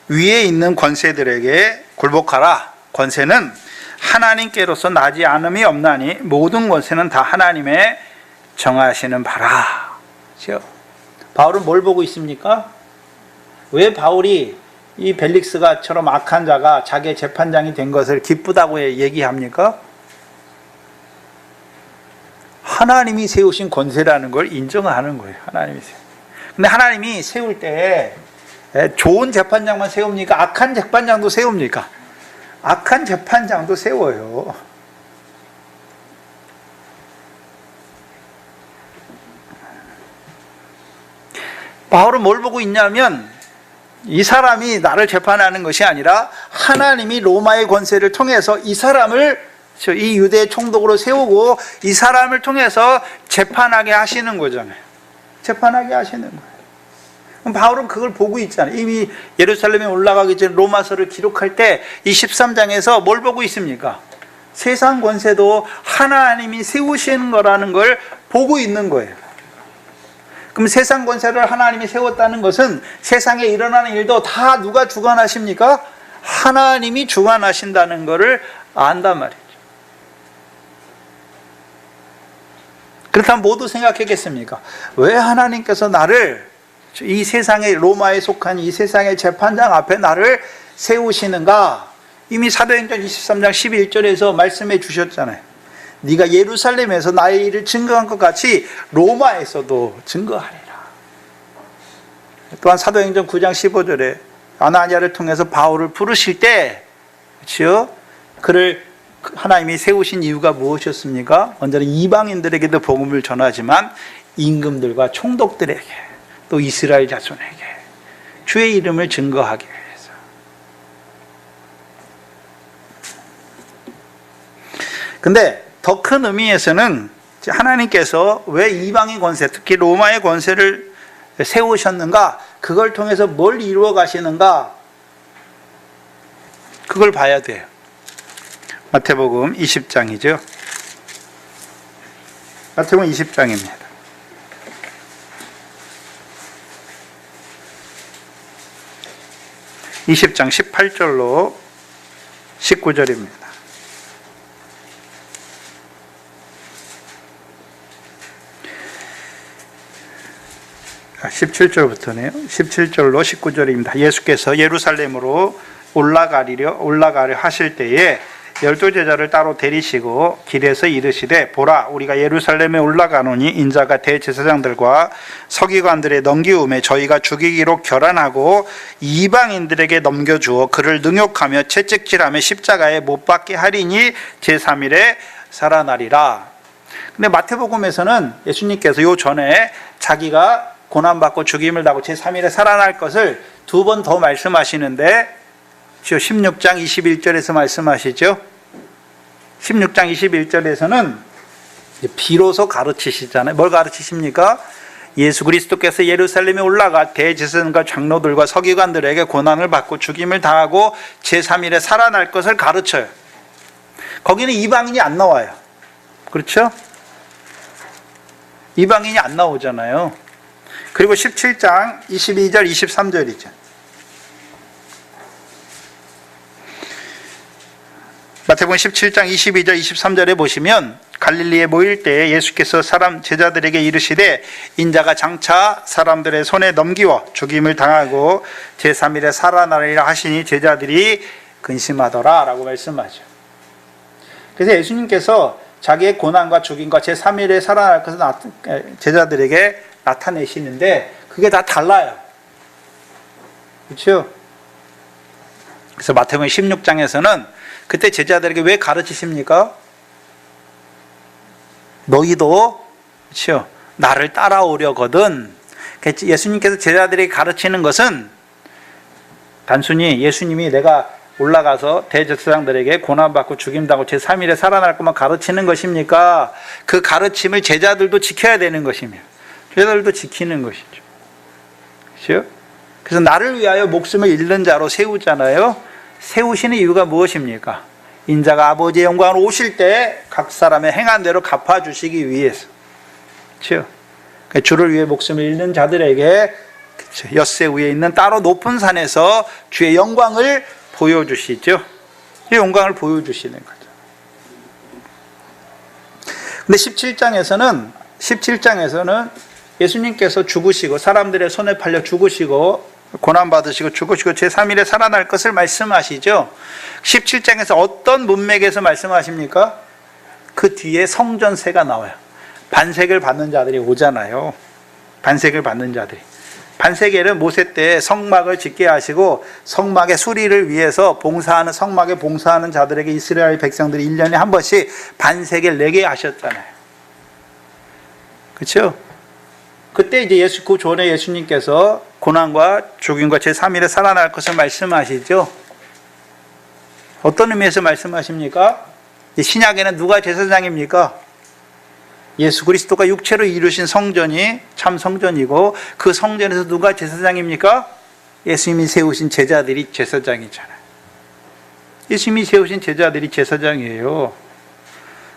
위에 있는 권세들에게 굴복하라. 권세는 하나님께로서 나지 않음이 없나니 모든 권세는 다 하나님의 정하시는 바라. 그렇죠? 바울은 뭘 보고 있습니까? 왜 바울이 이 벨릭스가처럼 악한 자가 자기의 재판장이 된 것을 기쁘다고 얘기합니까? 하나님이 세우신 권세라는 걸 인정하는 거예요. 하나님이 세우. 근데 하나님이 세울 때 좋은 재판장만 세웁니까? 악한 재판장도 세웁니까? 악한 재판장도 세워요. 바울은 뭘 보고 있냐면 이 사람이 나를 재판하는 것이 아니라 하나님이 로마의 권세를 통해서 이 사람을 이 유대의 총독으로 세우고 이 사람을 통해서 재판하게 하시는 거잖아요. 재판하게 하시는 거예요. 그럼 바울은 그걸 보고 있잖아요. 이미 예루살렘에 올라가기 전에 로마서를 기록할 때 이 13장에서 뭘 보고 있습니까? 세상 권세도 하나님이 세우시는 거라는 걸 보고 있는 거예요. 그럼 세상 권세를 하나님이 세웠다는 것은 세상에 일어나는 일도 다 누가 주관하십니까? 하나님이 주관하신다는 것을 안단 말이죠. 그렇다면 모두 생각했겠습니까? 왜 하나님께서 나를 이 세상의 로마에 속한 이 세상의 재판장 앞에 나를 세우시는가? 이미 사도행전 23장 11절에서 말씀해 주셨잖아요. 네가 예루살렘에서 나의 일을 증거한 것 같이 로마에서도 증거하리라. 또한 사도행전 9장 15절에 아나니아를 통해서 바울을 부르실 때, 그렇죠? 그를 하나님이 세우신 이유가 무엇이었습니까? 먼저는 이방인들에게도 복음을 전하지만 임금들과 총독들에게 또 이스라엘 자손에게 주의 이름을 증거하기 위해서. 근데 더 큰 의미에서는 하나님께서 왜 이방의 권세, 특히 로마의 권세를 세우셨는가, 그걸 통해서 뭘 이루어 가시는가, 그걸 봐야 돼요. 마태복음 20장이죠. 마태복음 20장입니다. (20장) 18절로 19절입니다. 17절부터네요. 17절로 19절입니다. 예수께서 예루살렘으로 올라가려 하실 때에 12제자를 따로 데리시고 길에서 이르시되 보라 우리가 예루살렘에 올라가노니 인자가 대제사장들과 서기관들의 넘기움에 저희가 죽이기로 결안하고 이방인들에게 넘겨주어 그를 능욕하며 채찍질하며 십자가에 못 박게 하리니 제3일에 살아나리라. 근데 마태복음에서는 예수님께서 요 전에 자기가 고난받고 죽임을 당하고 제3일에 살아날 것을 두 번 더 말씀하시는데 16장 21절에서 말씀하시죠. 16장 21절에서는 비로소 가르치시잖아요. 뭘 가르치십니까? 예수 그리스도께서 예루살렘에 올라가 대제사장과 장로들과 서기관들에게 고난을 받고 죽임을 당하고 제3일에 살아날 것을 가르쳐요. 거기는 이방인이 안 나와요. 그렇죠? 이방인이 안 나오잖아요. 그리고 17장 22절 23절이죠. 마태복음 17장 22절 23절에 보시면 갈릴리에 모일 때 예수께서 제자들에게 이르시되 인자가 장차 사람들의 손에 넘기워 죽임을 당하고 제3일에 살아나리라 하시니 제자들이 근심하더라 라고 말씀하죠. 그래서 예수님께서 자기의 고난과 죽임과 제3일에 살아날 것을 제자들에게 나타내시는데 그게 다 달라요. 그렇죠? 그래서 마태복음 16장에서는 그때 제자들에게 왜 가르치십니까? 너희도 그렇죠? 나를 따라오려거든. 예수님께서 제자들에게 가르치는 것은 단순히 예수님이 내가 올라가서 대제사장들에게 고난받고 죽임당하고 제3일에 살아날 것만 가르치는 것입니까? 그 가르침을 제자들도 지켜야 되는 것이며 제자들도 지키는 것이죠. 그렇죠? 그래서 나를 위하여 목숨을 잃는 자로 세우잖아요. 세우시는 이유가 무엇입니까? 인자가 아버지의 영광으로 오실 때 각 사람의 행한 대로 갚아주시기 위해서. 그렇죠? 주를 위해 목숨을 잃는 자들에게 그렇죠? 엿새 위에 있는 따로 높은 산에서 주의 영광을 보여주시죠. 이 영광을 보여주시는 거죠. 근데 17장에서는 예수님께서 죽으시고 사람들의 손에 팔려 죽으시고 고난받으시고 죽으시고 제3일에 살아날 것을 말씀하시죠. 17장에서 어떤 문맥에서 말씀하십니까? 그 뒤에 성전세가 나와요. 반세를 받는 자들이 오잖아요. 반세를 받는 자들이. 반세겔은 모세 때 성막을 짓게 하시고 성막의 수리를 위해서 성막에 봉사하는 자들에게 이스라엘 백성들이 1년에 한 번씩 반세겔 내게 하셨잖아요. 그렇죠? 그때 이제 그 전에 예수님께서 고난과 죽임과 제3일에 살아날 것을 말씀하시죠. 어떤 의미에서 말씀하십니까? 신약에는 누가 제사장입니까? 예수 그리스도가 육체로 이루신 성전이 참 성전이고, 그 성전에서 누가 제사장입니까? 예수님이 세우신 제자들이 제사장이잖아요. 예수님이 세우신 제자들이 제사장이에요.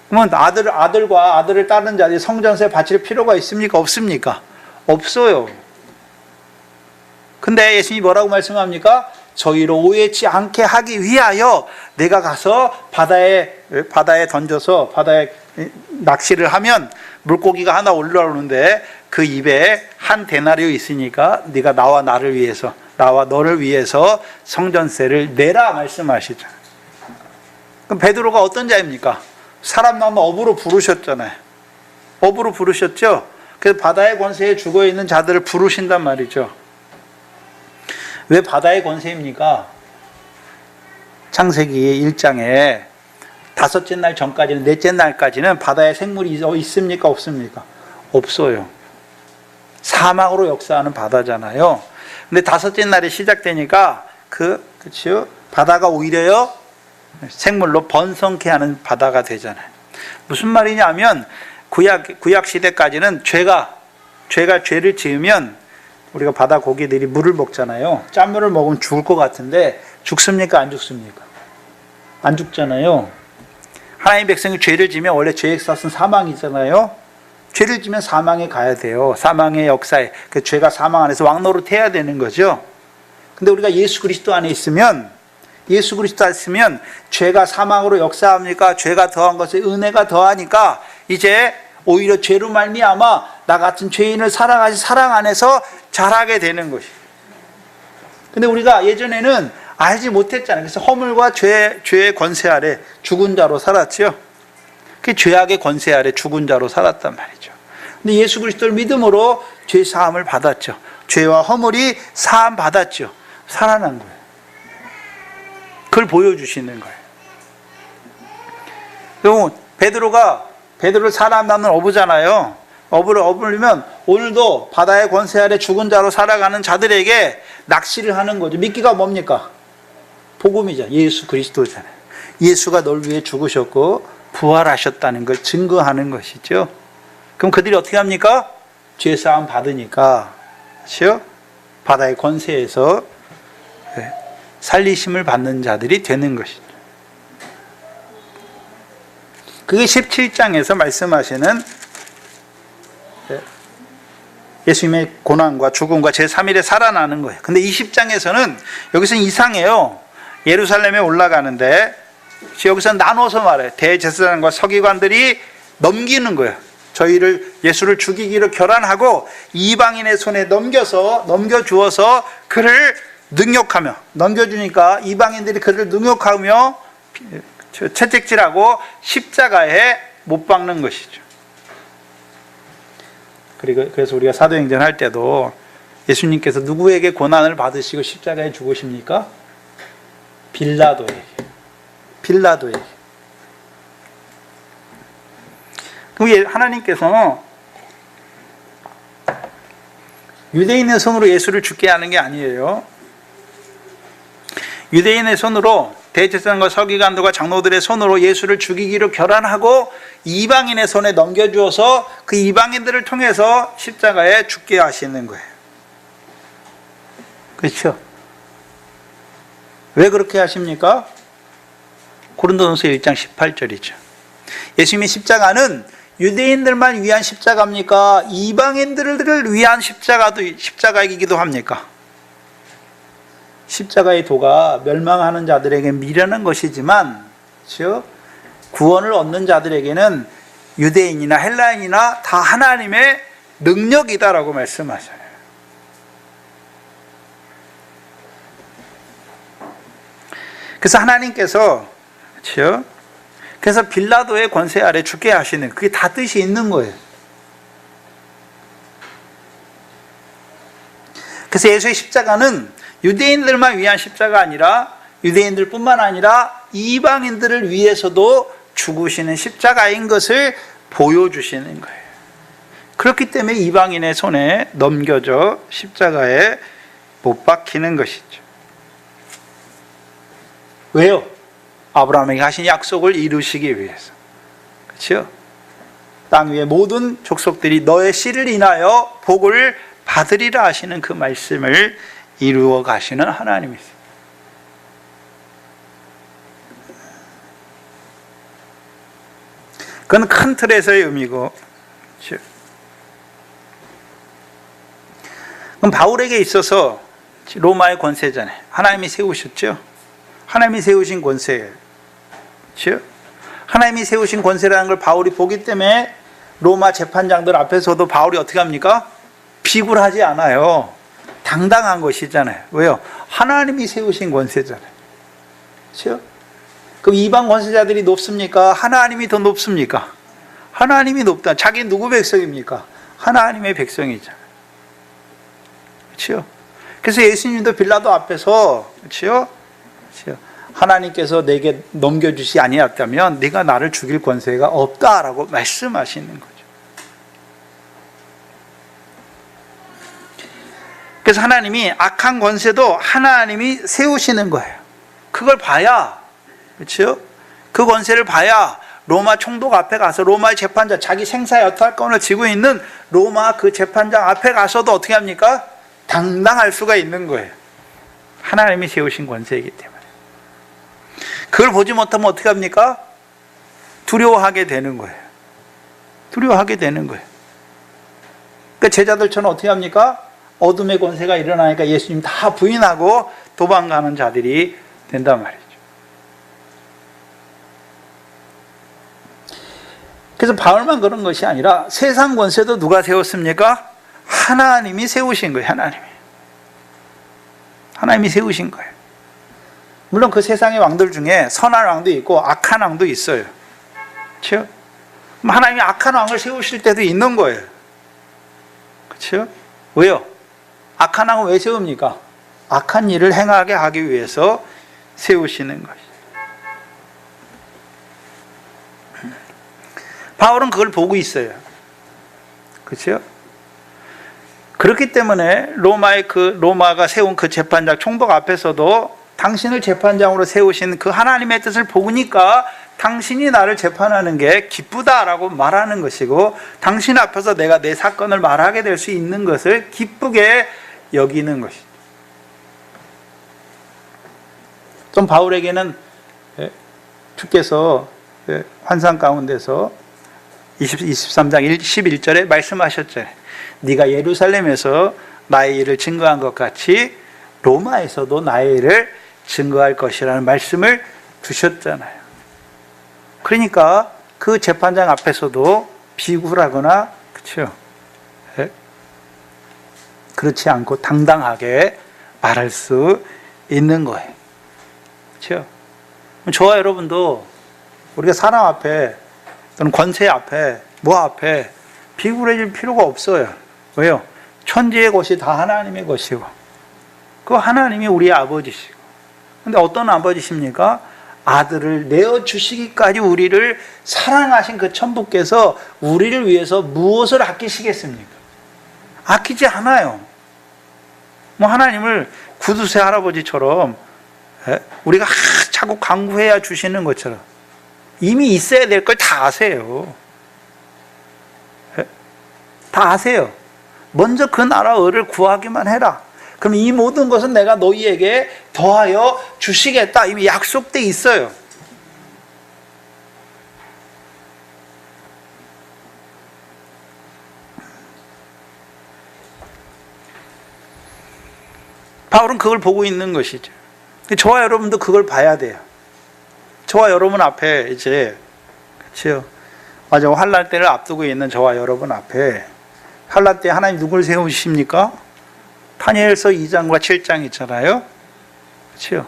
그러면 아들과 아들을 따르는 자들이 성전세에 바칠 필요가 있습니까? 없습니까? 없어요. 근데 예수님이 뭐라고 말씀합니까? 저희로 오해치 않게 하기 위하여 내가 가서 바다에 던져서 바다에 낚시를 하면 물고기가 하나 올라오는데 그 입에 한 데나리오 있으니까 네가 나와 너를 위해서 성전세를 내라 말씀하시죠. 그럼 베드로가 어떤 자입니까? 사람 마음 업으로 부르셨잖아요. 업으로 부르셨죠. 그래서 바다의 권세에 죽어있는 자들을 부르신단 말이죠. 왜 바다의 권세입니까? 창세기 1장에 다섯째 날 전까지는, 넷째 날까지는 바다에 생물이 있습니까? 없습니까? 없어요. 사막으로 역사하는 바다잖아요. 근데 다섯째 날이 시작되니까 그렇죠? 바다가 오히려 생물로 번성케 하는 바다가 되잖아요. 무슨 말이냐면 구약 시대까지는 죄를 지으면 우리가 바다 고기들이 물을 먹잖아요. 짠물을 먹으면 죽을 것 같은데 죽습니까? 안 죽습니까? 안 죽잖아요. 하나님의 백성이 죄를 지면 원래 죄의 값은 사망이잖아요. 죄를 지면 사망에 가야 돼요. 사망의 역사에, 그 죄가 사망 안에서 왕노릇해야 되는 거죠. 근데 우리가 예수 그리스도 안에 있으면 죄가 사망으로 역사합니까? 죄가 더한 것에 은혜가 더하니까 이제 오히려 죄로 말미암아 나 같은 죄인을 사랑하시 사랑 안에서 자라게 되는 것이. 근데 우리가 예전에는 알지 못했잖아요. 그래서 허물과 죄의 권세 아래 죽은 자로 살았죠. 그 죄악의 권세 아래 죽은 자로 살았단 말이죠. 근데 예수 그리스도를 믿음으로 죄 사함을 받았죠. 죄와 허물이 사함 받았죠. 살아난 거예요. 그걸 보여주시는 거예요. 그리고 베드로를 살아남는 어부잖아요. 어부면 오늘도 바다의 권세 아래 죽은 자로 살아가는 자들에게 낚시를 하는 거죠. 미끼가 뭡니까? 복음이죠. 예수 그리스도잖아요. 예수가 널 위해 죽으셨고 부활하셨다는 걸 증거하는 것이죠. 그럼 그들이 어떻게 합니까? 죄사함 받으니까, 그렇죠? 바다의 권세에서 살리심을 받는 자들이 되는 것이죠. 그게 17장에서 말씀하시는 예수님의 고난과 죽음과 제3일에 살아나는 거예요. 근데 20장에서는 여기서는 이상해요. 예루살렘에 올라가는데 여기서 나눠서 말해요. 대제사장과 서기관들이 넘기는 거예요. 예수를 죽이기로 결단하고 이방인의 손에 넘겨주어서 그를 넘겨주니까 이방인들이 그를 능욕하며 채찍질하고 십자가에 못 박는 것이죠. 그래서 우리가 사도행전 할 때도 예수님께서 누구에게 고난을 받으시고 십자가에 죽으십니까? 빌라도에게. 그럼 하나님께서는 유대인의 손으로 예수를 죽게 하는 게 아니에요. 유대인의 손으로, 대제사장과 서기관들과 장로들의 손으로 예수를 죽이기로 결단하고 이방인의 손에 넘겨주어서 그 이방인들을 통해서 십자가에 죽게 하시는 거예요. 그렇죠? 왜 그렇게 하십니까? 고린도전서 1장 18절이죠. 예수님의 십자가는 유대인들만 위한 십자가입니까? 이방인들을 위한 십자가이기도 합니까? 십자가의 도가 멸망하는 자들에게 미련한 것이지만, 즉 구원을 얻는 자들에게는 유대인이나 헬라인이나 다 하나님의 능력이다라고 말씀하셔요. 그래서 하나님께서, 그렇죠? 그래서 빌라도의 권세 아래 죽게 하시는, 그게 다 뜻이 있는 거예요. 그래서 예수의 십자가는 유대인들만 위한 십자가 아니라 유대인들뿐만 아니라 이방인들을 위해서도 죽으시는 십자가인 것을 보여주시는 거예요. 그렇기 때문에 이방인의 손에 넘겨져 십자가에 못 박히는 것이죠. 왜요? 아브라함에게 하신 약속을 이루시기 위해서. 그렇죠? 땅 위의 모든 족속들이 너의 씨를 인하여 복을 받으리라 하시는 그 말씀을 이루어 가시는 하나님이세요. 그건 큰 틀에서의 의미고, 그렇죠? 그럼 바울에게 있어서 로마의 권세잖아요. 하나님이 세우셨죠? 하나님이 세우신 권세예요. 그렇죠? 하나님이 세우신 권세라는 걸 바울이 보기 때문에 로마 재판장들 앞에서도 바울이 어떻게 합니까? 비굴하지 않아요. 당당한 것이잖아요. 왜요? 하나님이 세우신 권세잖아요. 그렇죠? 그럼 이방 권세자들이 높습니까? 하나님이 더 높습니까? 하나님이 높다. 자기 누구 백성입니까? 하나님의 백성이잖아요. 그렇죠? 그래서 예수님도 빌라도 앞에서, 그렇죠? 그렇죠? 하나님께서 내게 넘겨주시 아니었다면 네가 나를 죽일 권세가 없다라고 말씀하시는 거죠. 그래서 하나님이 악한 권세도 하나님이 세우시는 거예요. 그걸 봐야, 그렇죠? 그 권세를 봐야 로마 총독 앞에 가서 로마의 재판장, 자기 생사의 여탈권을 쥐고 있는 로마 그 재판장 앞에 가서도 어떻게 합니까? 당당할 수가 있는 거예요. 하나님이 세우신 권세이기 때문에. 그걸 보지 못하면 어떻게 합니까? 두려워하게 되는 거예요. 두려워하게 되는 거예요. 그러니까 제자들처럼 어떻게 합니까? 어둠의 권세가 일어나니까 예수님 다 부인하고 도망가는 자들이 된단 말이죠. 그래서 바울만 그런 것이 아니라 세상 권세도 누가 세웠습니까? 하나님이 세우신 거예요. 하나님이 세우신 거예요. 물론 그 세상의 왕들 중에 선한 왕도 있고 악한 왕도 있어요. 그렇죠? 하나님이 악한 왕을 세우실 때도 있는 거예요. 그렇죠? 왜요? 악한 왕은 왜 세웁니까? 악한 일을 행하게 하기 위해서 세우시는 것이죠. 바울은 그걸 보고 있어요. 그렇죠? 그렇기 때문에 로마가 세운 그 재판장 총독 앞에서도 당신을 재판장으로 세우신 그 하나님의 뜻을 보니까 당신이 나를 재판하는 게 기쁘다라고 말하는 것이고, 당신 앞에서 내가 내 사건을 말하게 될 수 있는 것을 기쁘게 여기는 것이죠. 좀 바울에게는 주께서 환상 가운데서 23장 11절에 말씀하셨잖아요. 네가 예루살렘에서 나의 일을 증거한 것 같이 로마에서도 나의 일을 증거할 것이라는 말씀을 주셨잖아요. 그러니까 그 재판장 앞에서도 비굴하거나, 그렇죠? 그렇지 않고 당당하게 말할 수 있는 거예요. 그렇죠? 저와 여러분도 우리가 사람 앞에 또는 권세 앞에, 뭐 앞에 비굴해질 필요가 없어요. 왜요? 천지의 것이 다 하나님의 것이고, 그 하나님이 우리의 아버지시고. 근데 어떤 아버지십니까? 아들을 내어주시기까지 우리를 사랑하신 그 천부께서 우리를 위해서 무엇을 아끼시겠습니까? 아끼지 않아요. 뭐 하나님을 구두쇠 할아버지처럼 우리가 자꾸 강구해야 주시는 것처럼 이미 있어야 될 걸 다 아세요. 다 아세요. 먼저 그 나라 의를 구하기만 해라. 그럼 이 모든 것은 내가 너희에게 더하여 주시겠다. 이미 약속돼 있어요. 바울은 그걸 보고 있는 것이죠. 저와 여러분도 그걸 봐야 돼요. 저와 여러분 앞에 이제, 그렇죠? 맞아, 환난 때를 앞두고 있는 저와 여러분 앞에 환난 때 하나님 누굴 세우십니까? 다니엘서 2장과 7장 있잖아요. 그렇죠?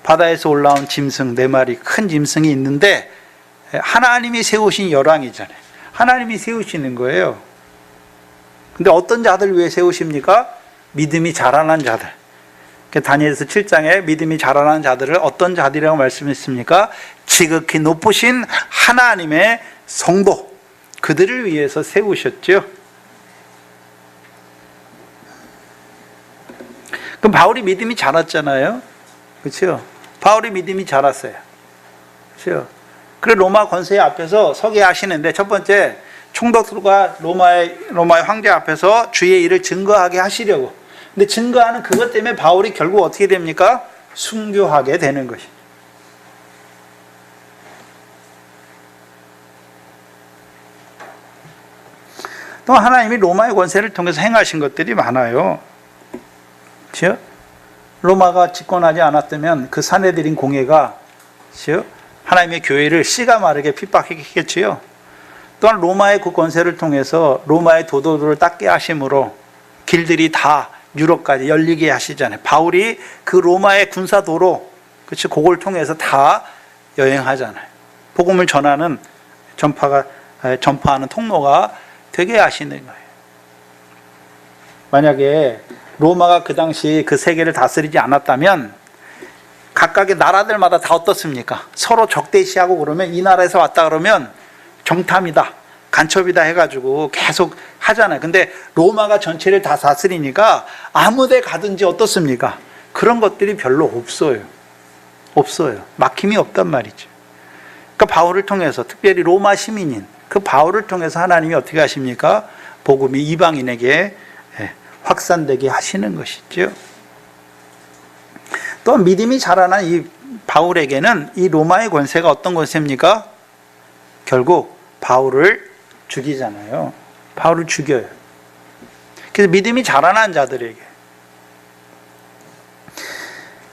바다에서 올라온 짐승 4마리, 큰 짐승이 있는데 하나님이 세우신 열왕이잖아요. 하나님이 세우시는 거예요. 근데 어떤 자들 위해 세우십니까? 믿음이 자라난 자들. 다니엘서 7장에 믿음이 자라난 자들을 어떤 자들이라고 말씀했습니까? 지극히 높으신 하나님의 성도, 그들을 위해서 세우셨죠. 그럼 바울이 믿음이 자랐잖아요. 그렇죠? 바울이 믿음이 자랐어요. 그렇죠? 그래 로마 권세 앞에서 서게 하시는데 첫 번째 총독들과 로마의 황제 앞에서 주의 일을 증거하게 하시려고. 근데 증거하는 그것 때문에 바울이 결국 어떻게 됩니까? 순교하게 되는 것이. 또 하나님이 로마의 권세를 통해서 행하신 것들이 많아요. 그렇죠? 로마가 집권하지 않았다면 그 사내들인 공회가 그렇죠? 하나님의 교회를 씨가 마르게 핍박했겠지요. 또한 로마의 그 권세를 통해서 로마의 도도들을 닦게 하심으로 길들이 다 유럽까지 열리게 하시잖아요. 바울이 그 로마의 군사도로 그렇죠? 그걸 통해서 다 여행하잖아요. 복음을 전하는 전파하는 통로가 되게 하시는 거예요. 만약에 로마가 그 당시 그 세계를 다스리지 않았다면 각각의 나라들마다 다 어떻습니까? 서로 적대시하고 그러면 이 나라에서 왔다 그러면 정탐이다, 간첩이다 해가지고 계속 하잖아요. 근데 로마가 전체를 다 다스리니까 아무 데 가든지 어떻습니까? 그런 것들이 별로 없어요. 막힘이 없단 말이죠. 그러니까 바울을 통해서 특별히 로마 시민인 그 바울을 통해서 하나님이 어떻게 하십니까? 복음이 이방인에게 확산되게 하시는 것이죠. 또 믿음이 자라난 이 바울에게는 이 로마의 권세가 어떤 권세입니까? 결국 바울을 죽이잖아요. 바울을 죽여요. 그래서 믿음이 자라난 자들에게.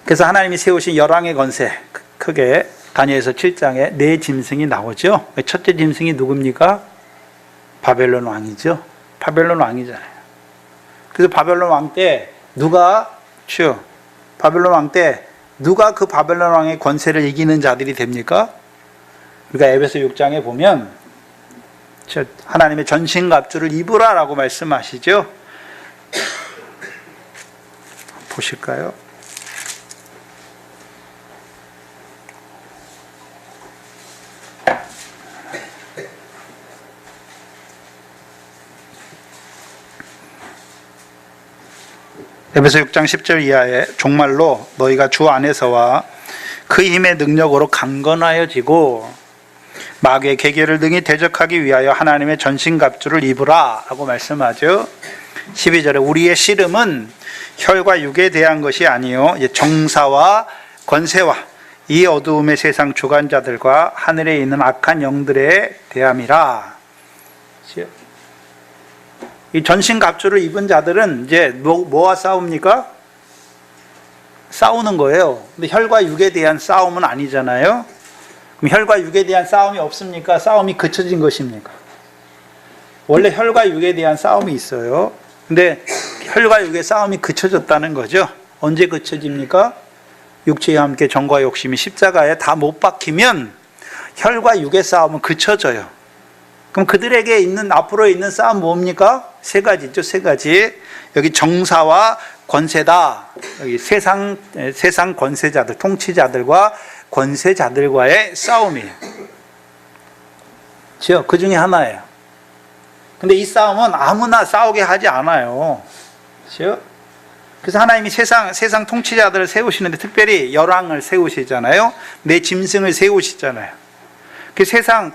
그래서 하나님이 세우신 열왕의 권세, 크게 다니엘서 7장에 네 짐승이 나오죠. 첫째 짐승이 누굽니까? 바벨론 왕이죠. 바벨론 왕이잖아요. 그래서 바벨론 왕 때 바벨론 왕 때 누가 그 바벨론 왕의 권세를 이기는 자들이 됩니까? 우리가 에베소 6장에 보면 하나님의 전신갑주를 입으라라고 말씀하시죠. 보실까요? 에베소 6장 10절 이하에 종말로 너희가 주 안에서와 그 힘의 능력으로 강건하여지고 마귀의 계계를 능히 대적하기 위하여 하나님의 전신갑주를 입으라 라고 말씀하죠. 12절에 우리의 씨름은 혈과 육에 대한 것이 아니요 정사와 권세와 이 어두움의 세상 주관자들과 하늘에 있는 악한 영들에 대함이라. 이 전신갑주를 입은 자들은 이제 뭐와 싸웁니까? 싸우는 거예요. 근데 혈과 육에 대한 싸움은 아니잖아요. 그럼 혈과 육에 대한 싸움이 없습니까? 싸움이 그쳐진 것입니까? 원래 혈과 육에 대한 싸움이 있어요. 근데 혈과 육의 싸움이 그쳐졌다는 거죠. 언제 그쳐집니까? 육체와 함께 정과 욕심이 십자가에 다 못 박히면 혈과 육의 싸움은 그쳐져요. 그럼 그들에게 있는 앞으로 있는 싸움 뭡니까? 세 가지죠. 세 가지. 여기 정사와 권세다. 여기 세상 권세자들, 통치자들과 권세자들과의 싸움이에요. 그렇죠? 그 중에 하나예요. 근데 이 싸움은 아무나 싸우게 하지 않아요. 그렇죠? 그래서 하나님이 세상 통치자들을 세우시는데 특별히 열왕을 세우시잖아요. 네 짐승을 세우시잖아요. 그 세상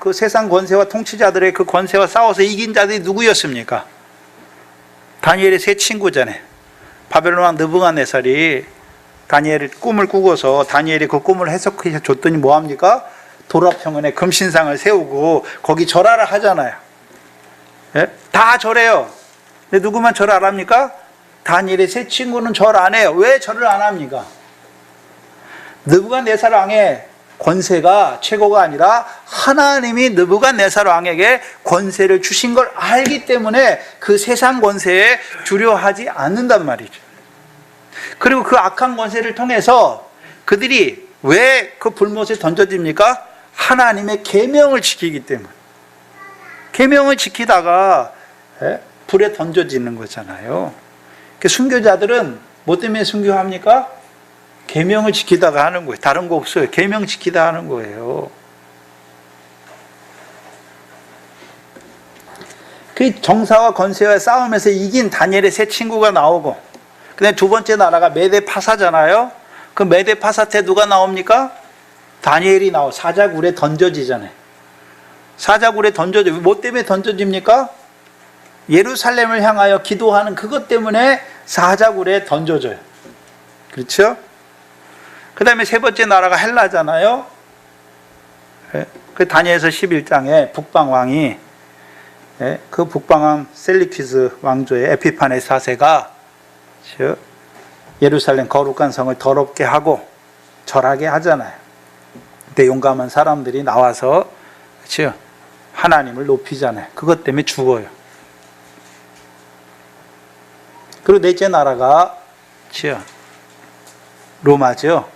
권세와 통치자들의 그 권세와 싸워서 이긴 자들이 누구였습니까? 다니엘의 세 친구잖아요. 바벨론 왕 느부갓네살이 다니엘의 꿈을 꾸고서 다니엘이 그 꿈을 해석해 줬더니 뭐합니까? 도랍평원에 금신상을 세우고 거기 절하라 하잖아요. 예? 다 절해요. 근데 누구만 절 안 합니까? 다니엘의 세 친구는 절 안 해요. 왜 절을 안 합니까? 느부갓네살 왕의 권세가 최고가 아니라 하나님이 느부갓네살 왕에게 권세를 주신 걸 알기 때문에 그 세상 권세에 두려워하지 않는단 말이죠. 그리고 그 악한 권세를 통해서 그들이 왜 그 불못에 던져집니까? 하나님의 계명을 지키기 때문에. 계명을 지키다가 불에 던져지는 거잖아요. 그 순교자들은 뭐 때문에 순교합니까? 계명을 지키다가 하는 거예요. 다른 거 없어요. 계명 지키다 하는 거예요. 그 정사와 권세와 싸움에서 이긴 다니엘의 세 친구가 나오고, 그다음에 두 번째 나라가 메데파사잖아요. 그 메데파사 때 누가 나옵니까? 다니엘이 나와. 사자굴에 던져지잖아요. 사자굴에 던져져. 뭐 때문에 던져집니까? 예루살렘을 향하여 기도하는 그것 때문에 사자굴에 던져져요. 그렇죠? 그 다음에 세 번째 나라가 헬라잖아요. 그 다니엘서 11장에 북방왕이, 그 북방왕 셀리퀴스 왕조의 에피파네스 4세가 예루살렘 거룩한 성을 더럽게 하고 절하게 하잖아요. 그때 용감한 사람들이 나와서 그렇죠? 하나님을 높이잖아요. 그것 때문에 죽어요. 그리고 넷째 나라가 그렇죠? 로마죠.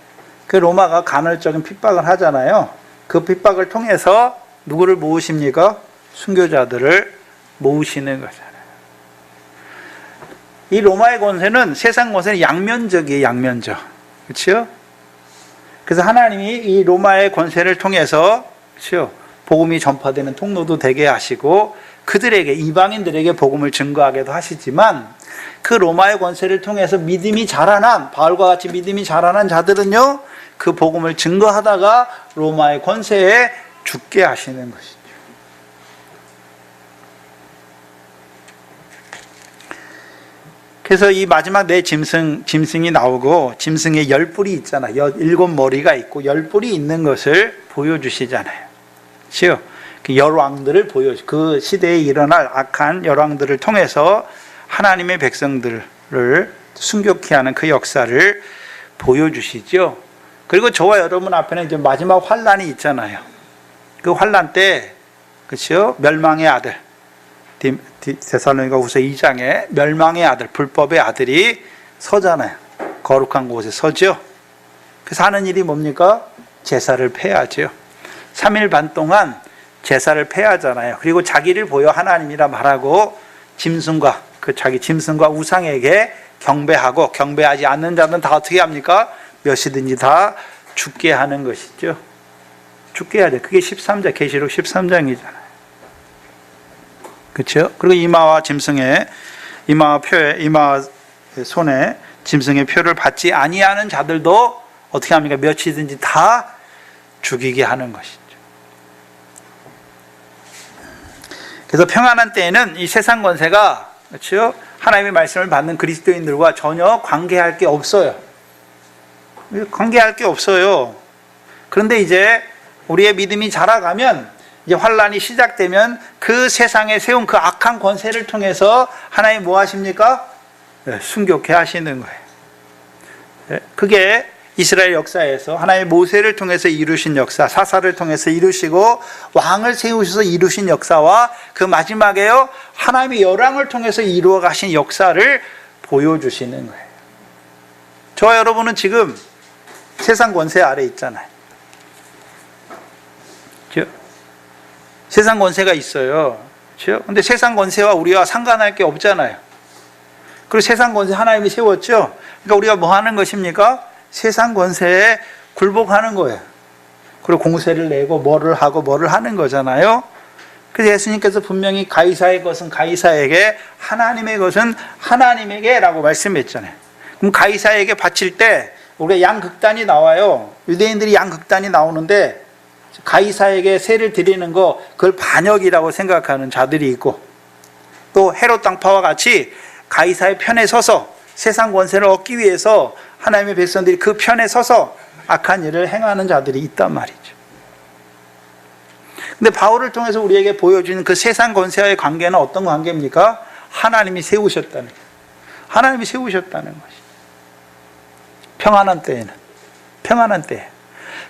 그 로마가 간헐적인 핍박을 하잖아요. 그 핍박을 통해서 누구를 모으십니까? 순교자들을 모으시는 거잖아요. 이 로마의 권세는, 세상 권세는 양면적이에요. 양면적. 그렇죠? 그래서 하나님이 이 로마의 권세를 통해서 그렇죠? 복음이 전파되는 통로도 되게 하시고 그들에게, 이방인들에게 복음을 증거하게도 하시지만, 그 로마의 권세를 통해서 믿음이 자라난, 바울과 같이 믿음이 자라난 자들은요, 그 복음을 증거하다가 로마의 권세에 죽게 하시는 것이죠. 그래서 이 마지막 네 짐승이 나오고, 짐승에 10뿔이 있잖아요. 7머리가 있고 10뿔이 있는 것을 보여주시잖아요. 그렇죠? 그 열왕들을 그 시대에 일어날 악한 열왕들을 통해서 하나님의 백성들을 순교케 하는 그 역사를 보여주시죠. 그리고 저와 여러분 앞에는 이제 마지막 환란이 있잖아요. 그 환란 때, 그렇죠? 멸망의 아들, 데살로니가후서 2장에 멸망의 아들, 불법의 아들이 서잖아요. 거룩한 곳에 서죠. 그래서 하는 일이 뭡니까? 제사를 폐하죠. 3일 반 동안 제사를 폐하잖아요. 그리고 자기를 보여 하나님이라 말하고 짐승과, 그 자기 짐승과 우상에게 경배하고, 경배하지 않는 자는 다 어떻게 합니까? 몇이든지 다 죽게 하는 것이죠. 죽게 해야 돼. 그게 13장, 계시록 13장이잖아요. 그렇죠? 그리고 이마와 짐승의, 이마와 손에 짐승의 표를 받지 아니하는 자들도 어떻게 합니까? 몇이든지 다 죽이게 하는 것이죠. 그래서 평안한 때에는 이 세상 권세가, 그렇죠? 하나님의 말씀을 받는 그리스도인들과 전혀 관계할 게 없어요. 관계할 게 없어요. 그런데 이제 우리의 믿음이 자라가면, 이제 환란이 시작되면 그 세상에 세운 그 악한 권세를 통해서 하나님 뭐 하십니까? 순교케 하시는 거예요. 그게 이스라엘 역사에서 하나님의 모세를 통해서 이루신 역사, 사사를 통해서 이루시고 왕을 세우셔서 이루신 역사와, 그 마지막에요, 하나님의 열왕을 통해서 이루어 가신 역사를 보여주시는 거예요. 저와 여러분은 지금 세상 권세 아래 있잖아요. 그렇죠? 세상 권세가 있어요. 그렇죠? 근데 세상 권세와 우리와 상관할 게 없잖아요. 그리고 세상 권세 하나님이 세웠죠. 그러니까 우리가 뭐 하는 것입니까? 세상 권세에 굴복하는 거예요. 그리고 공세를 내고 뭐를 하고 뭐를 하는 거잖아요. 그래서 예수님께서 분명히 가이사의 것은 가이사에게, 하나님의 것은 하나님에게 라고 말씀했잖아요. 그럼 가이사에게 바칠 때 우리가 양극단이 나와요. 유대인들이 양극단이 나오는데, 가이사에게 세를 드리는 거, 그걸 반역이라고 생각하는 자들이 있고, 또 헤롯 당파와 같이 가이사의 편에 서서 세상 권세를 얻기 위해서 하나님의 백성들이 그 편에 서서 악한 일을 행하는 자들이 있단 말이죠. 근데 바울을 통해서 우리에게 보여주는 그 세상 권세와의 관계는 어떤 관계입니까? 하나님이 세우셨다는 거예요. 하나님이 세우셨다는 것이죠. 평안한 때에는, 평안한 때.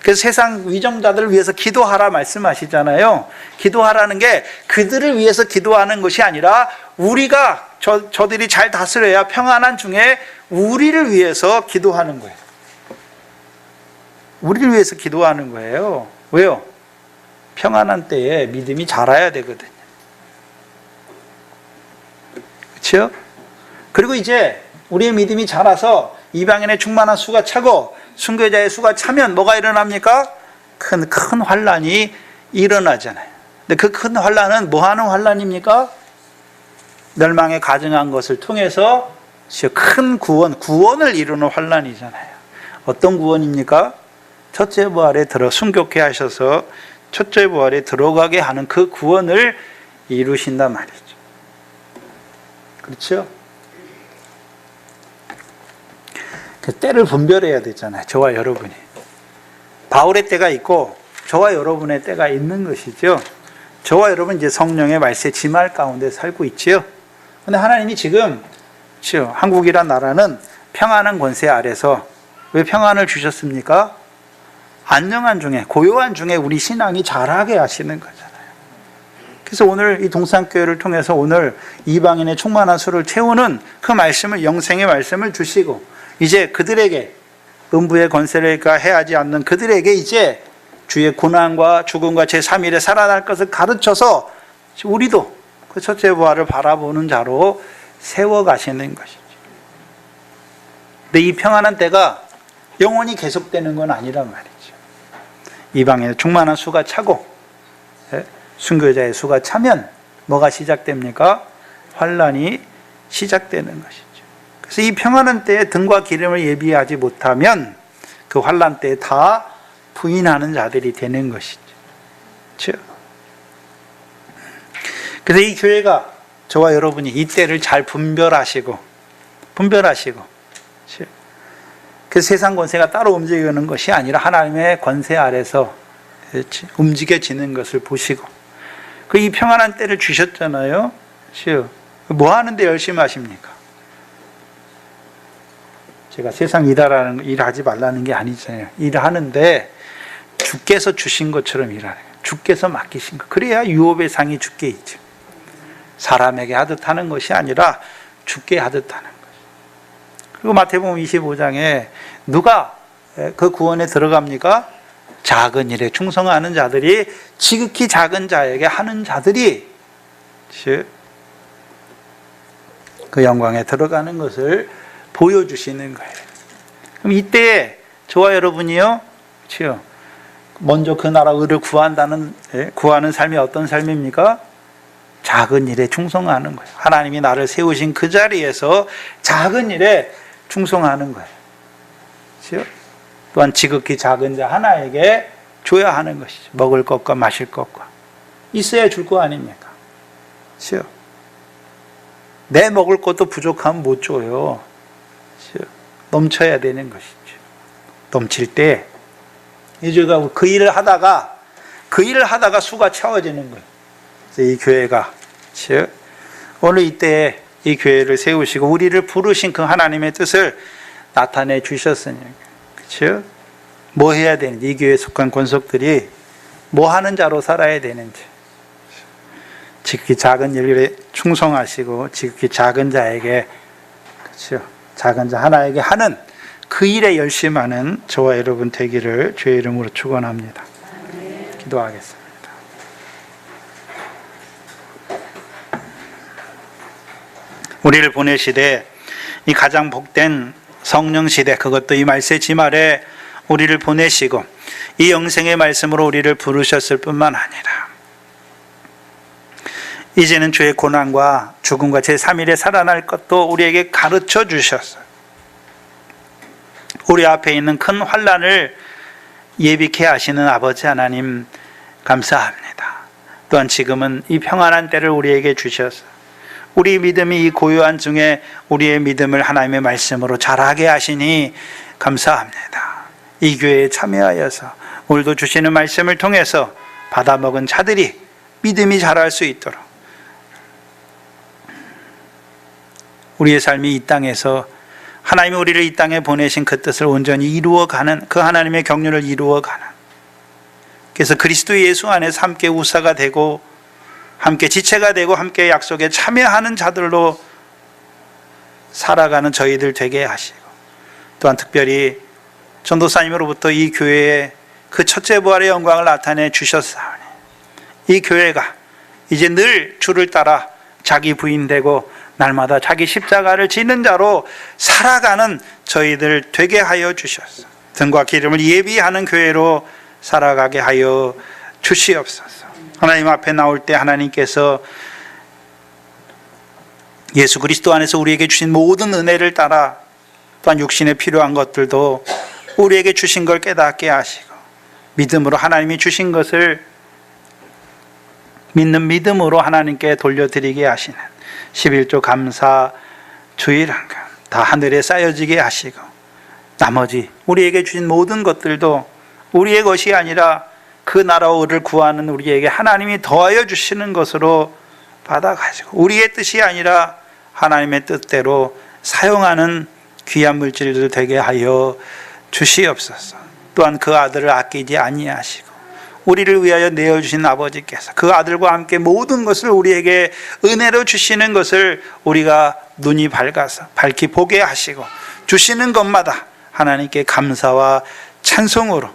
그래서 세상 위정자들을 위해서 기도하라 말씀하시잖아요. 기도하라는 게 그들을 위해서 기도하는 것이 아니라, 우리가 저들이 잘 다스려야 평안한 중에 우리를 위해서 기도하는 거예요. 우리를 위해서 기도하는 거예요. 왜요? 평안한 때에 믿음이 자라야 되거든요. 그렇죠? 그리고 이제 우리의 믿음이 자라서 이방인의 충만한 수가 차고 순교자의 수가 차면 뭐가 일어납니까? 큰 환란이 일어나잖아요. 근데 그 큰 환란은 뭐 하는 환란입니까? 멸망에 가증한 것을 통해서 큰 구원을 이루는 환란이잖아요. 어떤 구원입니까? 첫째 부활에 순교케 하셔서 첫째 부활에 들어가게 하는 그 구원을 이루신단 말이죠. 그렇죠? 그 때를 분별해야 되잖아요. 저와 여러분이. 바울의 때가 있고 저와 여러분의 때가 있는 것이죠. 저와 여러분 이제 성령의 말세 지말 가운데 살고 있지요. 근데 하나님이 지금 한국이란 나라는 평안한 권세 아래서 왜 평안을 주셨습니까? 안녕한 중에, 고요한 중에 우리 신앙이 자라게 하시는 거잖아요. 그래서 오늘 이 동산교회를 통해서 오늘 이방인의 충만한 수를 채우는 그 말씀을, 영생의 말씀을 주시고 이제 그들에게 음부의 권세를 가해하지 않는 그들에게 이제 주의 고난과 죽음과 제3일에 살아날 것을 가르쳐서 우리도 그 첫째 부활을 바라보는 자로 세워가시는 것이죠. 근데 이 평안한 때가 영원히 계속되는 건 아니란 말이죠. 이방인의 충만한 수가 차고 순교자의 수가 차면 뭐가 시작됩니까? 환란이 시작되는 것이죠. 그래서 이 평안한 때에 등과 기름을 예비하지 못하면 그 환란 때에 다 부인하는 자들이 되는 것이죠. 그렇죠? 그래서 이 교회가 저와 여러분이 이 때를 잘 분별하시고 그 세상 권세가 따로 움직이는 것이 아니라 하나님의 권세 아래서 움직여지는 것을 보시고 그 이 평안한 때를 주셨잖아요. 뭐 하는데 열심히 하십니까? 제가 세상 일하지 말라는 게 아니잖아요. 일하는데 주께서 주신 것처럼 일하는 거예요. 주께서 맡기신 것. 그래야 유업의 상이 주께 있죠. 사람에게 하듯 하는 것이 아니라 주께 하듯 하는 거죠. 그리고 마태복음 25장에 누가 그 구원에 들어갑니까? 작은 일에 충성하는 자들이, 지극히 작은 자에게 하는 자들이 그 영광에 들어가는 것을 보여주시는 거예요. 그럼 이때 저와 여러분이요, 먼저 그 나라 의를 구하는 삶이 어떤 삶입니까? 작은 일에 충성하는 거예요. 하나님이 나를 세우신 그 자리에서 작은 일에 충성하는 거예요. 그렇죠? 또한 지극히 작은 자 하나에게 줘야 하는 것이죠. 먹을 것과 마실 것과 있어야 줄 거 아닙니까? 그렇죠? 내 먹을 것도 부족하면 못 줘요. 그렇죠? 넘쳐야 되는 것이죠. 넘칠 때 이제가 그 일을 하다가 수가 채워지는 거예요. 그래서 이 교회가 오늘 이때 이 교회를 세우시고 우리를 부르신 그 하나님의 뜻을 나타내 주셨으니, 그렇죠? 뭐 해야 되는지, 이 교회에 속한 권속들이 뭐 하는 자로 살아야 되는지, 지극히 작은 일에 충성하시고 지극히 작은 자에게, 그렇죠? 작은 자 하나에게 하는 그 일에 열심하는 저와 여러분 되기를 주의 이름으로 축원합니다. 기도하겠습니다. 우리를 보내시되 이 가장 복된 성령 시대, 그것도 이 말세 지말에 우리를 보내시고 이 영생의 말씀으로 우리를 부르셨을 뿐만 아니라 이제는 주의 고난과 죽음과 제3일에 살아날 것도 우리에게 가르쳐 주셨어요. 우리 앞에 있는 큰 환난을 예비케 하시는 아버지 하나님 감사합니다. 또한 지금은 이 평안한 때를 우리에게 주셔서 우리 믿음이 이 고요한 중에 우리의 믿음을 하나님의 말씀으로 자라게 하시니 감사합니다. 이 교회에 참여하여서 오늘도 주시는 말씀을 통해서 받아먹은 자들이 믿음이 자랄 수 있도록 우리의 삶이 이 땅에서 하나님이 우리를 이 땅에 보내신 그 뜻을 온전히 이루어가는, 그 하나님의 경륜을 이루어가는, 그래서 그리스도 예수 안에서 함께 우사가 되고 함께 지체가 되고 함께 약속에 참여하는 자들로 살아가는 저희들 되게 하시고, 또한 특별히 전도사님으로부터 이 교회에 그 첫째 부활의 영광을 나타내 주셨사오니 이 교회가 이제 늘 주를 따라 자기 부인되고 날마다 자기 십자가를 지는 자로 살아가는 저희들 되게 하여 주셨소. 등과 기름을 예비하는 교회로 살아가게 하여 주시옵소서. 하나님 앞에 나올 때 하나님께서 예수 그리스도 안에서 우리에게 주신 모든 은혜를 따라 또한 육신에 필요한 것들도 우리에게 주신 걸 깨닫게 하시고 믿음으로 하나님이 주신 것을 믿는 믿음으로 하나님께 돌려드리게 하시는 11조 감사 주일한금 다 하늘에 쌓여지게 하시고 나머지 우리에게 주신 모든 것들도 우리의 것이 아니라 그 나라를 구하는 우리에게 하나님이 더하여 주시는 것으로 받아가지고 우리의 뜻이 아니라 하나님의 뜻대로 사용하는 귀한 물질들 되게 하여 주시옵소서. 또한 그 아들을 아끼지 아니하시고 우리를 위하여 내어주신 아버지께서 그 아들과 함께 모든 것을 우리에게 은혜로 주시는 것을 우리가 눈이 밝아서 밝히 보게 하시고 주시는 것마다 하나님께 감사와 찬송으로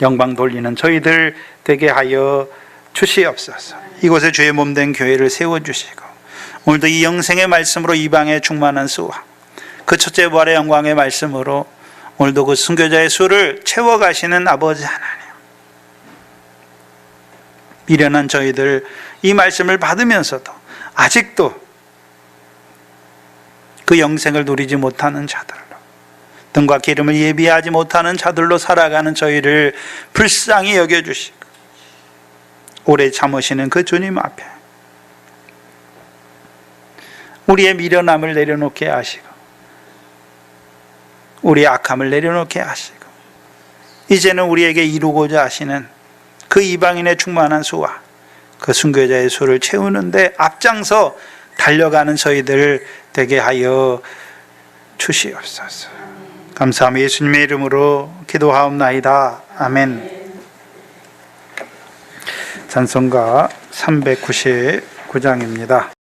영광 돌리는 저희들 되게 하여 주시옵소서. 이곳에 주의 몸된 교회를 세워주시고 오늘도 이 영생의 말씀으로 이방에 충만한 수와 그 첫째 부활의 영광의 말씀으로 오늘도 그 순교자의 수를 채워가시는 아버지 하나님, 미련한 저희들 이 말씀을 받으면서도 아직도 그 영생을 누리지 못하는 자들로 등과 기름을 예비하지 못하는 자들로 살아가는 저희를 불쌍히 여겨주시고 오래 참으시는 그 주님 앞에 우리의 미련함을 내려놓게 하시고 우리의 악함을 내려놓게 하시고 이제는 우리에게 이루고자 하시는 그 이방인의 충만한 수와 그 순교자의 수를 채우는데 앞장서 달려가는 저희들 되게 하여 주시옵소서. 감사하며 예수님의 이름으로 기도하옵나이다. 아멘. 찬송가 399장입니다.